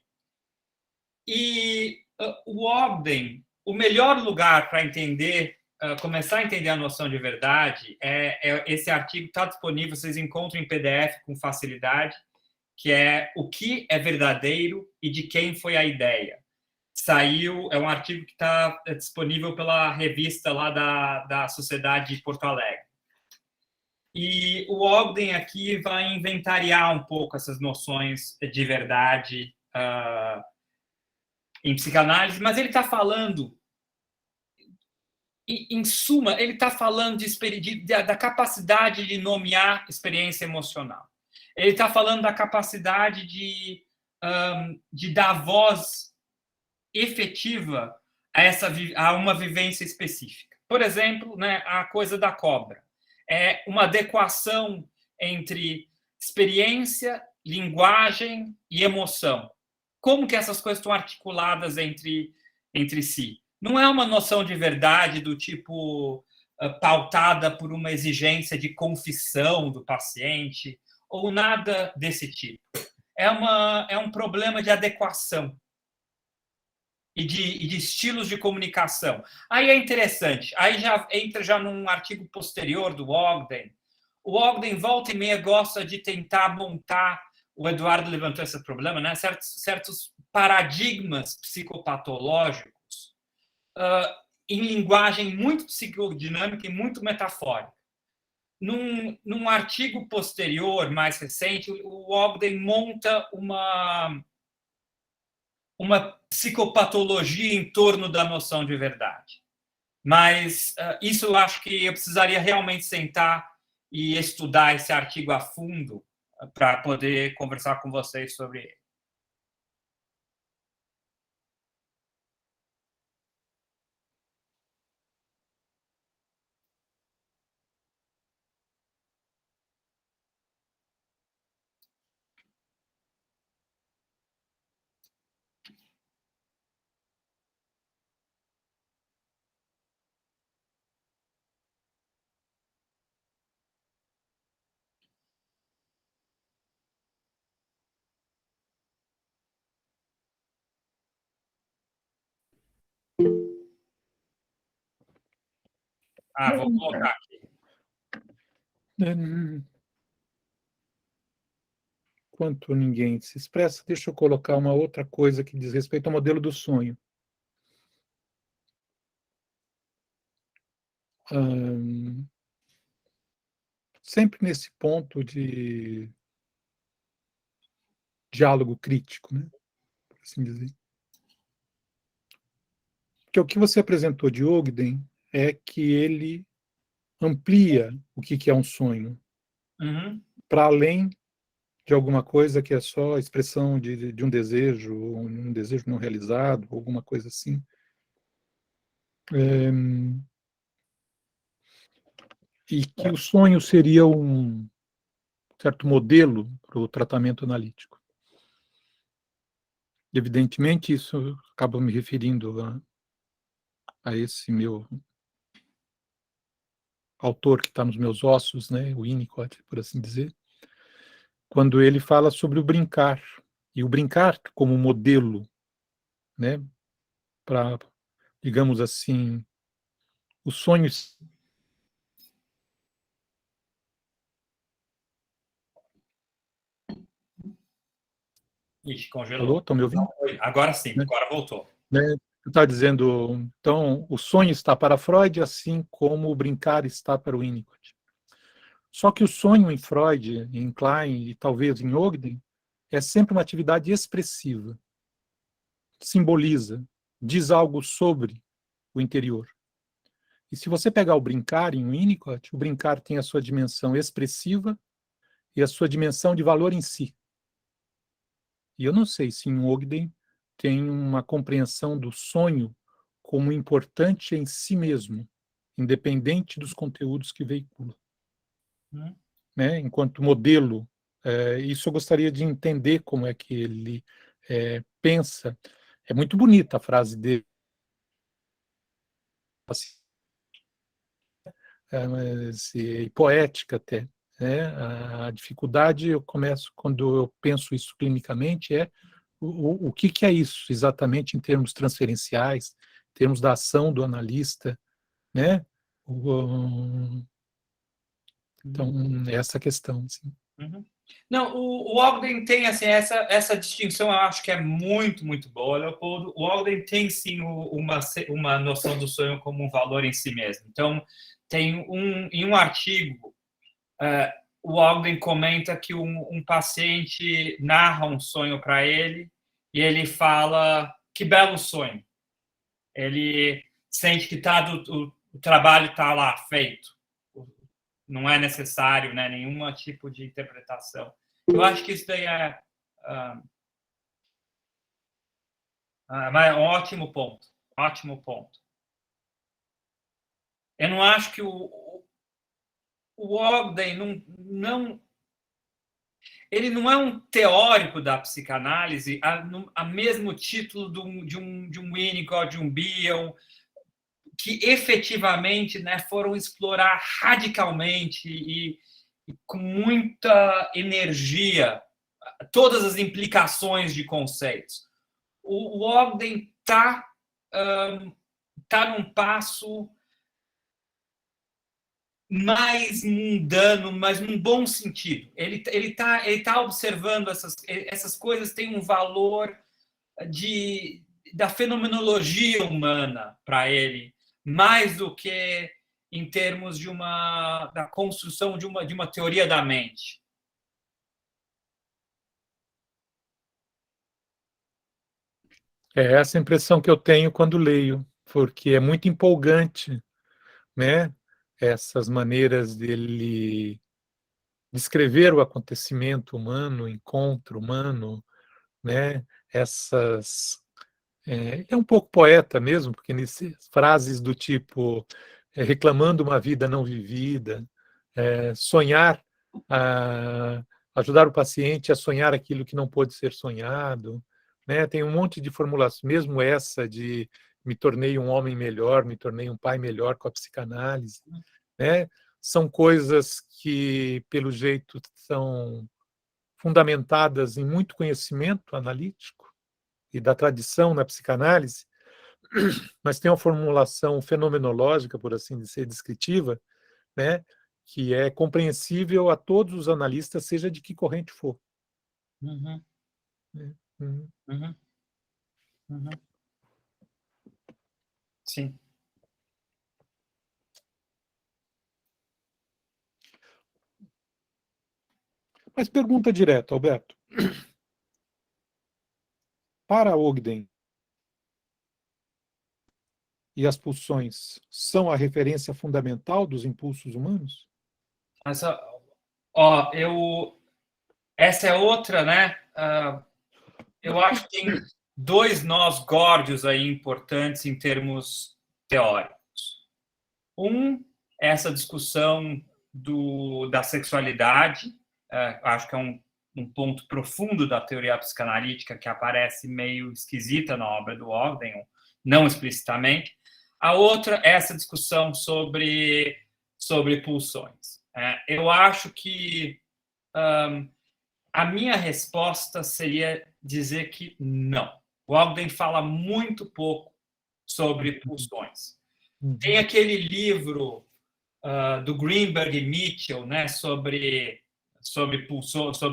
E o Ogden, o melhor lugar para entender, começar a entender a noção de verdade, esse artigo está disponível, vocês encontram em PDF com facilidade, que é O que é verdadeiro e de quem foi a ideia. Saiu, é um artigo que está disponível pela revista lá da Sociedade de Porto Alegre. E o Ogden aqui vai inventariar um pouco essas noções de verdade em psicanálise, mas ele está falando, em suma, ele está falando da capacidade de nomear experiência emocional. Ele está falando da capacidade de dar voz efetiva a uma vivência específica. Por exemplo, né, a coisa da cobra. É uma adequação entre experiência, linguagem e emoção. Como que essas coisas estão articuladas entre si? Não é uma noção de verdade do tipo pautada por uma exigência de confissão do paciente ou nada desse tipo. É um problema de adequação e de estilos de comunicação. Aí é interessante, aí já entra num artigo posterior do Ogden. O Ogden, volta e meia, gosta de tentar montar, o Eduardo levantou esse problema, né? certos paradigmas psicopatológicos em linguagem muito psicodinâmica e muito metafórica. Num artigo posterior, mais recente, o Ogden monta uma psicopatologia em torno da noção de verdade. Mas isso eu acho que eu precisaria realmente sentar e estudar esse artigo a fundo para poder conversar com vocês sobre ele. Vou colocar aqui. Enquanto ninguém se expressa, deixa eu colocar uma outra coisa que diz respeito ao modelo do sonho. Sempre nesse ponto de diálogo crítico, né? Por assim dizer. Porque o que você apresentou de Ogden é que ele amplia o que é um sonho para além de alguma coisa que é só expressão de um desejo não realizado, alguma coisa assim. E que o sonho seria um certo modelo para o tratamento analítico. Evidentemente, isso acaba me referindo a esse meu autor que está nos meus ossos, né, o Winnicott, por assim dizer, quando ele fala sobre o brincar, e o brincar como modelo, né, para, digamos assim, os sonhos. Ixi, congelou. Estão me ouvindo? Agora sim, agora voltou. Né? Está dizendo, então, o sonho está para Freud, assim como o brincar está para o Winnicott. Só que o sonho em Freud, em Klein e talvez em Ogden, é sempre uma atividade expressiva. Simboliza, diz algo sobre o interior. E se você pegar o brincar em Winnicott, o brincar tem a sua dimensão expressiva e a sua dimensão de valor em si. E eu não sei se em Ogden tem uma compreensão do sonho como importante em si mesmo, independente dos conteúdos que veicula. Né? Enquanto modelo, isso eu gostaria de entender como é que ele pensa. É muito bonita a frase dele. E poética até. né? A dificuldade, quando eu penso isso clinicamente, é o que é isso exatamente em termos transferenciais, em termos da ação do analista, né? Então, essa questão. Assim. Uhum. Não, o Ogden tem assim, essa distinção, eu acho que é muito, muito boa, Leopoldo. O Ogden tem, sim, uma noção do sonho como um valor em si mesmo. Então, em um artigo, o Ogden comenta que um paciente narra um sonho para ele e ele fala, que belo sonho. Ele sente que o trabalho está lá feito. Não é necessário, né, nenhum tipo de interpretação. Eu acho que isso daí é um ótimo ponto. Ótimo ponto. Eu não acho que o Ogden ele não é um teórico da psicanálise a mesmo título de um Winnicott, de um Bion, que efetivamente, né, foram explorar radicalmente e com muita energia todas as implicações de conceitos. O Ogden está num passo mais mundano, mas num bom sentido. Ele tá observando essas coisas, têm um valor da fenomenologia humana para ele, mais do que em termos da construção de uma teoria da mente. É essa a impressão que eu tenho quando leio, porque é muito empolgante, né? Essas maneiras dele descrever o acontecimento humano, o encontro humano, né? É um pouco poeta mesmo, porque nessas frases do tipo reclamando uma vida não vivida, sonhar, ajudar o paciente a sonhar aquilo que não pôde ser sonhado, né? Tem um monte de formulações, mesmo essa de me tornei um homem melhor, me tornei um pai melhor com a psicanálise, né? São coisas que, pelo jeito, são fundamentadas em muito conhecimento analítico e da tradição na psicanálise, mas tem uma formulação fenomenológica, por assim dizer, descritiva, né, que é compreensível a todos os analistas, seja de que corrente for. Uhum. Uhum. Uhum. Uhum. Sim. Mas pergunta direta, Alberto. Para Ogden, e as pulsões são a referência fundamental dos impulsos humanos? Essa é outra, né? Eu acho que tem dois nós górdios aí importantes em termos teóricos. Essa discussão da sexualidade, acho que é um ponto profundo da teoria psicanalítica que aparece meio esquisita na obra do Ogden, não explicitamente. A outra é essa discussão sobre pulsões. Eu acho que a minha resposta seria dizer que não. O Ogden fala muito pouco sobre pulsões. Tem aquele livro do Greenberg e Mitchell, né, sobre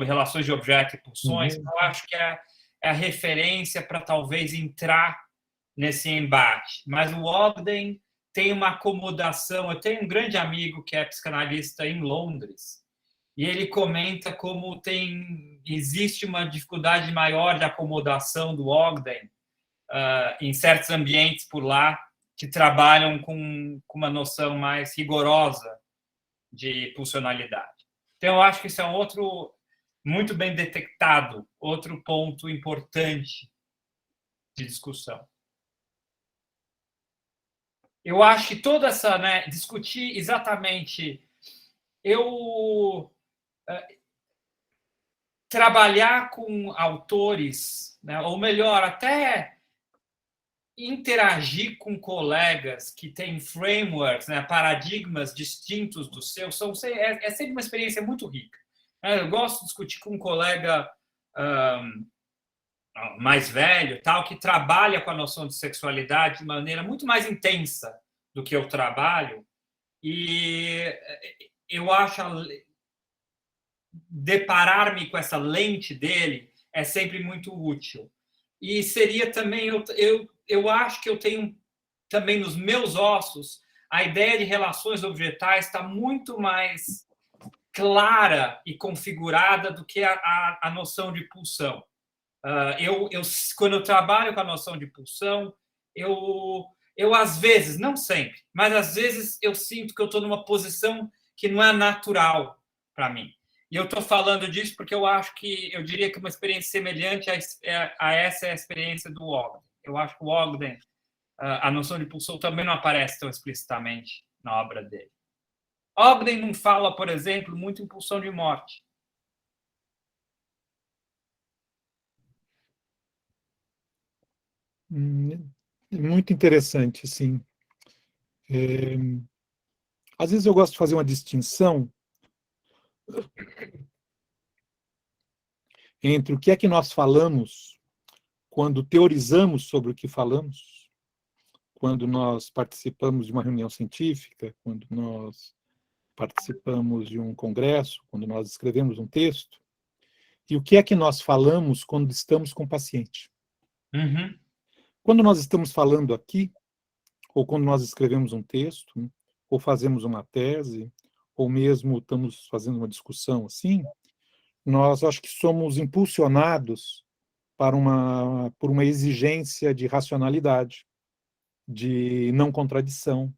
relações de objeto e pulsões. Eu acho que é a referência para talvez entrar nesse embate. Mas o Ogden tem uma acomodação. Eu tenho um grande amigo que é psicanalista em Londres, e ele comenta como existe uma dificuldade maior de acomodação do Ogden em certos ambientes por lá que trabalham com uma noção mais rigorosa de pulsionalidade. Então, eu acho que isso é um outro, muito bem detectado, outro ponto importante de discussão. Eu acho que toda essa, né, discutir exatamente, trabalhar com autores, né, ou melhor, até interagir com colegas que têm frameworks, né, paradigmas distintos do seu, é sempre uma experiência muito rica. Eu gosto de discutir com um colega mais velho, tal, que trabalha com a noção de sexualidade de maneira muito mais intensa do que eu trabalho, e eu acho deparar-me com essa lente dele é sempre muito útil. E seria também, eu acho que eu tenho também nos meus ossos, a ideia de relações objetais está muito mais clara e configurada do que a noção de pulsão. Quando eu trabalho com a noção de pulsão, eu às vezes, não sempre, mas às vezes eu sinto que eu estou numa posição que não é natural para mim. E eu estou falando disso porque eu diria que uma experiência semelhante a essa é a experiência do Ogden. Eu acho que o Ogden, a noção de pulsão também não aparece tão explicitamente na obra dele. Ogden não fala, por exemplo, muito em pulsão de morte. Muito interessante, sim. Às vezes eu gosto de fazer uma distinção entre o que é que nós falamos quando teorizamos sobre o que falamos, quando nós participamos de uma reunião científica, quando nós participamos de um congresso, quando nós escrevemos um texto, e o que é que nós falamos quando estamos com o paciente. Uhum. Quando nós estamos falando aqui, ou quando nós escrevemos um texto, ou fazemos uma tese, ou mesmo estamos fazendo uma discussão assim, nós acho que somos impulsionados por uma exigência de racionalidade, de não contradição,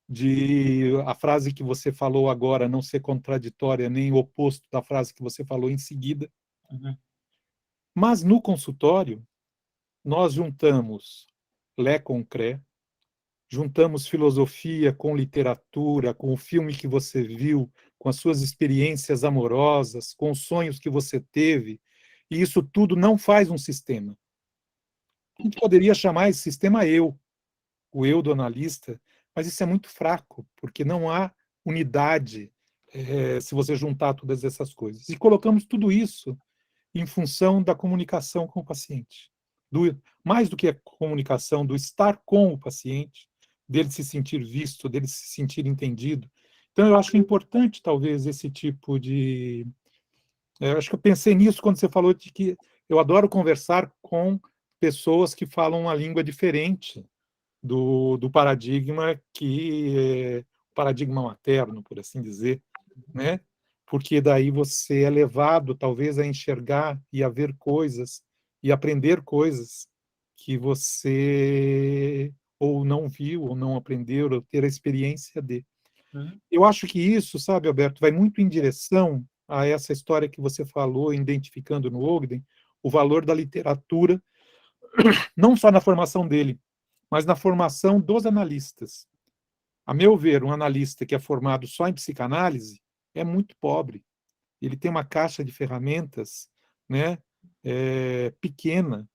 de a frase que você falou agora não ser contraditória nem o oposto da frase que você falou em seguida. Uhum. Mas no consultório, nós juntamos lé com cré, juntamos filosofia com literatura, com o filme que você viu, com as suas experiências amorosas, com os sonhos que você teve, e isso tudo não faz um sistema. A gente poderia chamar esse sistema eu, o eu do analista, mas isso é muito fraco, porque não há unidade se você juntar todas essas coisas. E colocamos tudo isso em função da comunicação com o paciente. Mais do que a comunicação, do estar com o paciente, dele se sentir visto, dele se sentir entendido. Então, eu acho importante, talvez, esse tipo de... Eu acho que eu pensei nisso quando você falou de que eu adoro conversar com pessoas que falam uma língua diferente do paradigma paradigma materno, por assim dizer, né? Porque daí você é levado, talvez, a enxergar e a ver coisas e aprender coisas que você ou não viu, ou não aprendeu, ou ter a experiência de. Uhum. Eu acho que isso, sabe, Alberto, vai muito em direção a essa história que você falou, identificando no Ogden, o valor da literatura, não só na formação dele, mas na formação dos analistas. A meu ver, um analista que é formado só em psicanálise é muito pobre. Ele tem uma caixa de ferramentas, né, pequena,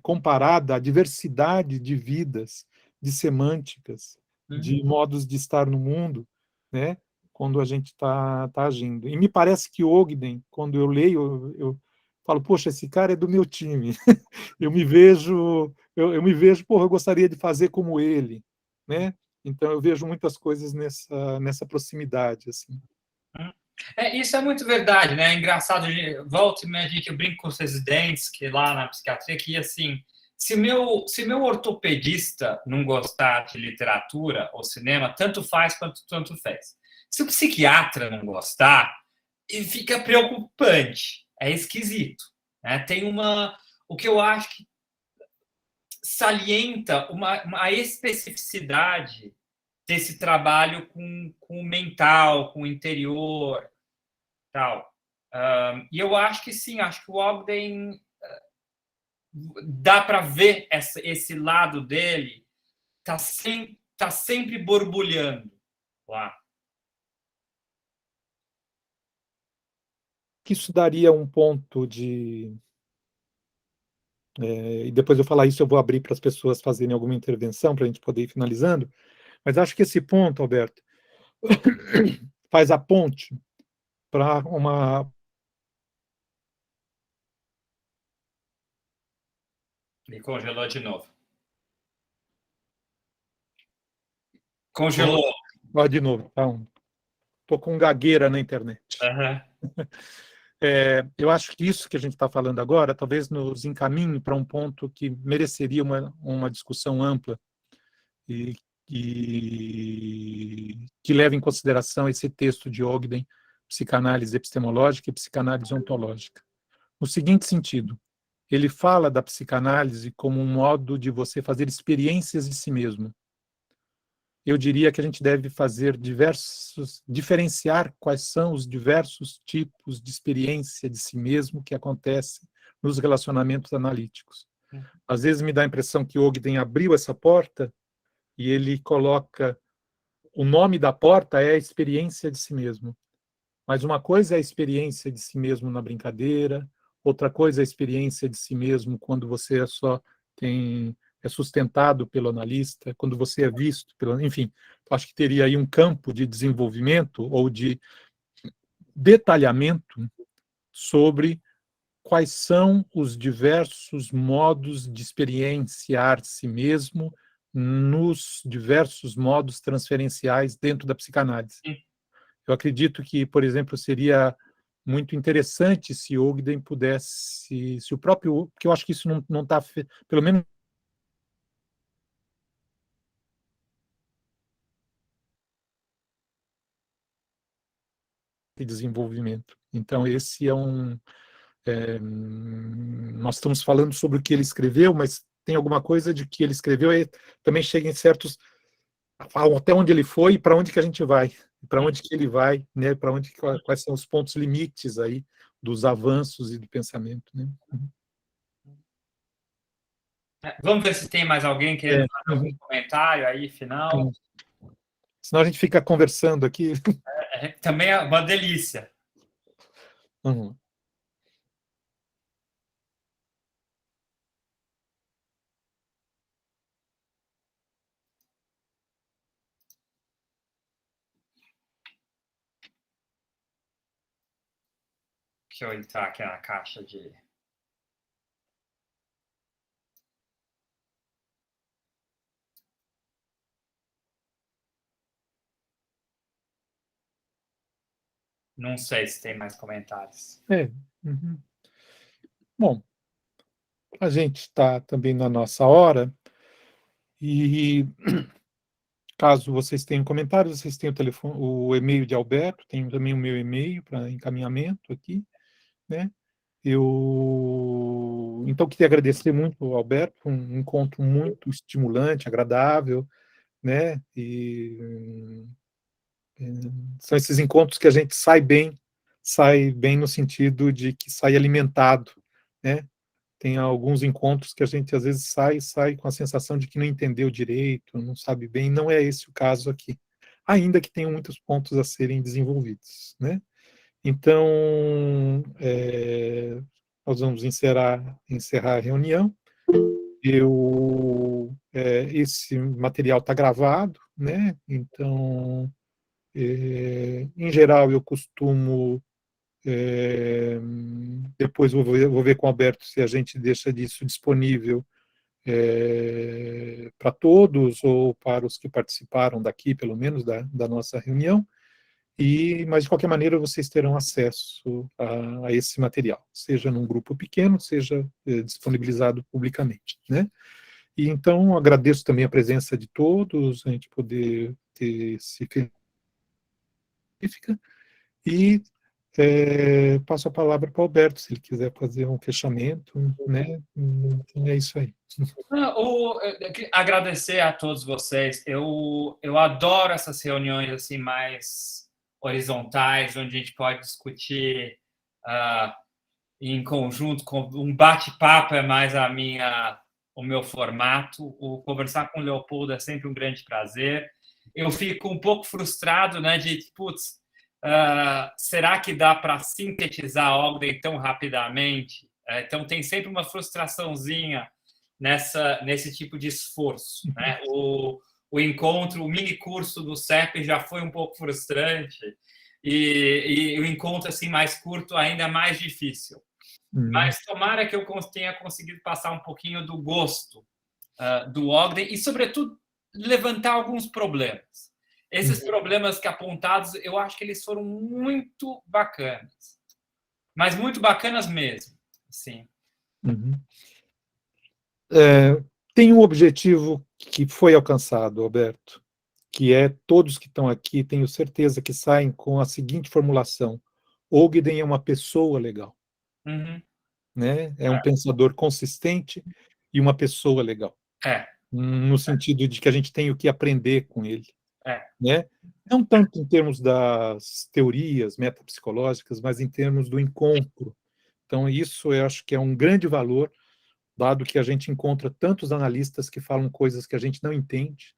comparada à diversidade de vidas, de semânticas, de modos de estar no mundo, né, quando a gente está agindo. E me parece que Ogden, quando eu leio, eu falo, poxa, esse cara é do meu time. eu me vejo, porra, eu gostaria de fazer como ele, né? Então eu vejo muitas coisas nessa proximidade, assim. Isso é muito verdade, né? É engraçado, volta e meia, eu brinco com os residentes que lá na psiquiatria, que assim, se meu ortopedista não gostar de literatura ou cinema, tanto faz quanto tanto fez. Se o psiquiatra não gostar, fica preocupante, é esquisito, né? O que eu acho que salienta uma especificidade desse trabalho com o mental, com o interior, tal. E eu acho que sim, acho que o Ogden dá para ver esse lado dele, tá sempre borbulhando lá. Que isso daria um ponto de E depois eu falar isso, eu vou abrir para as pessoas fazerem alguma intervenção, para a gente poder ir finalizando. Mas acho que esse ponto, Alberto, faz a ponte para uma... Me congelou de novo. Congelou. Vai de novo, tá? Estou com gagueira na internet. Uhum. Eu acho que isso que a gente está falando agora talvez nos encaminhe para um ponto que mereceria uma discussão ampla e que leve em consideração esse texto de Ogden, Psicanálise Epistemológica e Psicanálise Ontológica. No seguinte sentido, ele fala da psicanálise como um modo de você fazer experiências de si mesmo. Eu diria que a gente deve diferenciar quais são os diversos tipos de experiência de si mesmo que acontecem nos relacionamentos analíticos. Às vezes me dá a impressão que Ogden abriu essa porta e ele coloca o nome da porta é a experiência de si mesmo. Mas uma coisa é a experiência de si mesmo na brincadeira, outra coisa é a experiência de si mesmo quando você é sustentado pelo analista, quando você é visto pelo... Enfim, acho que teria aí um campo de desenvolvimento ou de detalhamento sobre quais são os diversos modos de experienciar si mesmo nos diversos modos transferenciais dentro da psicanálise. Eu acredito que, por exemplo, seria muito interessante se Ogden pudesse, se o próprio, porque eu acho que isso não está, pelo menos de desenvolvimento. Então, esse nós estamos falando sobre o que ele escreveu, mas tem alguma coisa de que ele escreveu e também chega em certos, até onde ele foi e para onde que a gente vai, para onde que ele vai, né? Quais são os pontos limites aí dos avanços e do pensamento, né? Vamos ver se tem mais alguém querendo fazer algum comentário aí, final. Senão a gente fica conversando aqui. Também é uma delícia. Uhum. Deixa eu entrar aqui na caixa de... Não sei se tem mais comentários. Uhum. Bom, a gente está também na nossa hora e caso vocês tenham comentários, vocês têm o telefone, o e-mail de Alberto, tem também o meu e-mail para encaminhamento aqui, né? Então, queria agradecer muito ao Alberto, um encontro muito estimulante, agradável, né? São esses encontros que a gente sai bem no sentido de que sai alimentado, né? Tem alguns encontros que a gente às vezes sai com a sensação de que não entendeu direito, não sabe bem, não é esse o caso aqui, ainda que tenham muitos pontos a serem desenvolvidos, né? Então, nós vamos encerrar a reunião. Esse material está gravado, né? Então, em geral, eu costumo depois vou ver com o Alberto se a gente deixa disso disponível para todos ou para os que participaram daqui, pelo menos, da nossa reunião. Mas, de qualquer maneira, vocês terão acesso a esse material, seja num grupo pequeno, seja disponibilizado publicamente, né? E, então, agradeço também a presença de todos, a gente poder ter esse e passo a palavra para o Alberto, se ele quiser fazer um fechamento, né? É isso aí. Agradecer a todos vocês. Eu adoro essas reuniões assim mais horizontais, onde a gente pode discutir em conjunto, com um bate-papo é mais o meu formato. Conversar com o Leopoldo é sempre um grande prazer. Eu fico um pouco frustrado, né, de, será que dá para sintetizar Ogden tão rapidamente Então, tem sempre uma frustraçãozinha nesse tipo de esforço, né? O encontro, o mini curso do CEP já foi um pouco frustrante e o encontro assim mais curto ainda é mais difícil. Mas tomara que eu tenha conseguido passar um pouquinho do gosto do Ogden e, sobretudo, levantar alguns problemas. Esses problemas que apontados, eu acho que eles foram muito bacanas, mas muito bacanas mesmo. Sim. Tem um objetivo que foi alcançado, Alberto, que é todos que estão aqui, tenho certeza que saem com a seguinte formulação: Ogden é uma pessoa legal. Né? É um pensador consistente e uma pessoa legal. No sentido de que a gente tem o que aprender com ele. Né? Não tanto em termos das teorias metapsicológicas, mas em termos do encontro. Então, isso eu acho que é um grande valor, dado que a gente encontra tantos analistas que falam coisas que a gente não entende.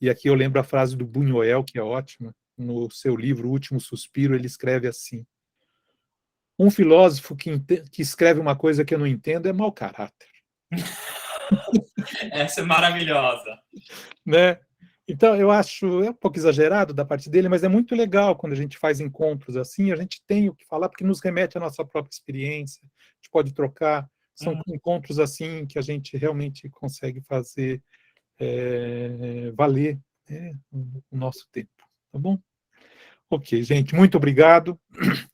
E aqui eu lembro a frase do Buñuel, que é ótima. No seu livro O Último Suspiro, ele escreve assim: um filósofo que escreve uma coisa que eu não entendo é mau caráter. Essa é maravilhosa. Né? Então, eu acho, é um pouco exagerado da parte dele, mas é muito legal quando a gente faz encontros assim, a gente tem o que falar, porque nos remete à nossa própria experiência, a gente pode trocar, são encontros assim que a gente realmente consegue fazer valer, né, o nosso tempo, tá bom? Ok, gente, muito obrigado.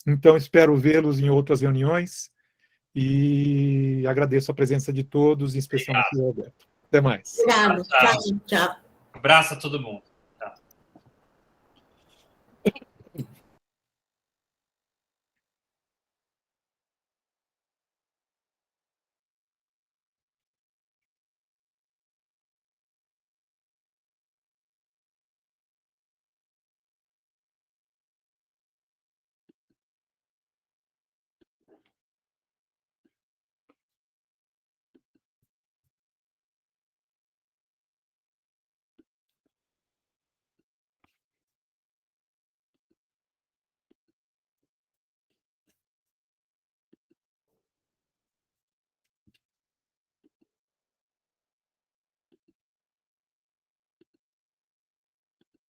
Então, espero vê-los em outras reuniões e agradeço a presença de todos, em especial do Alberto. Até mais. Obrigada. Tchau. Abraço a todo mundo.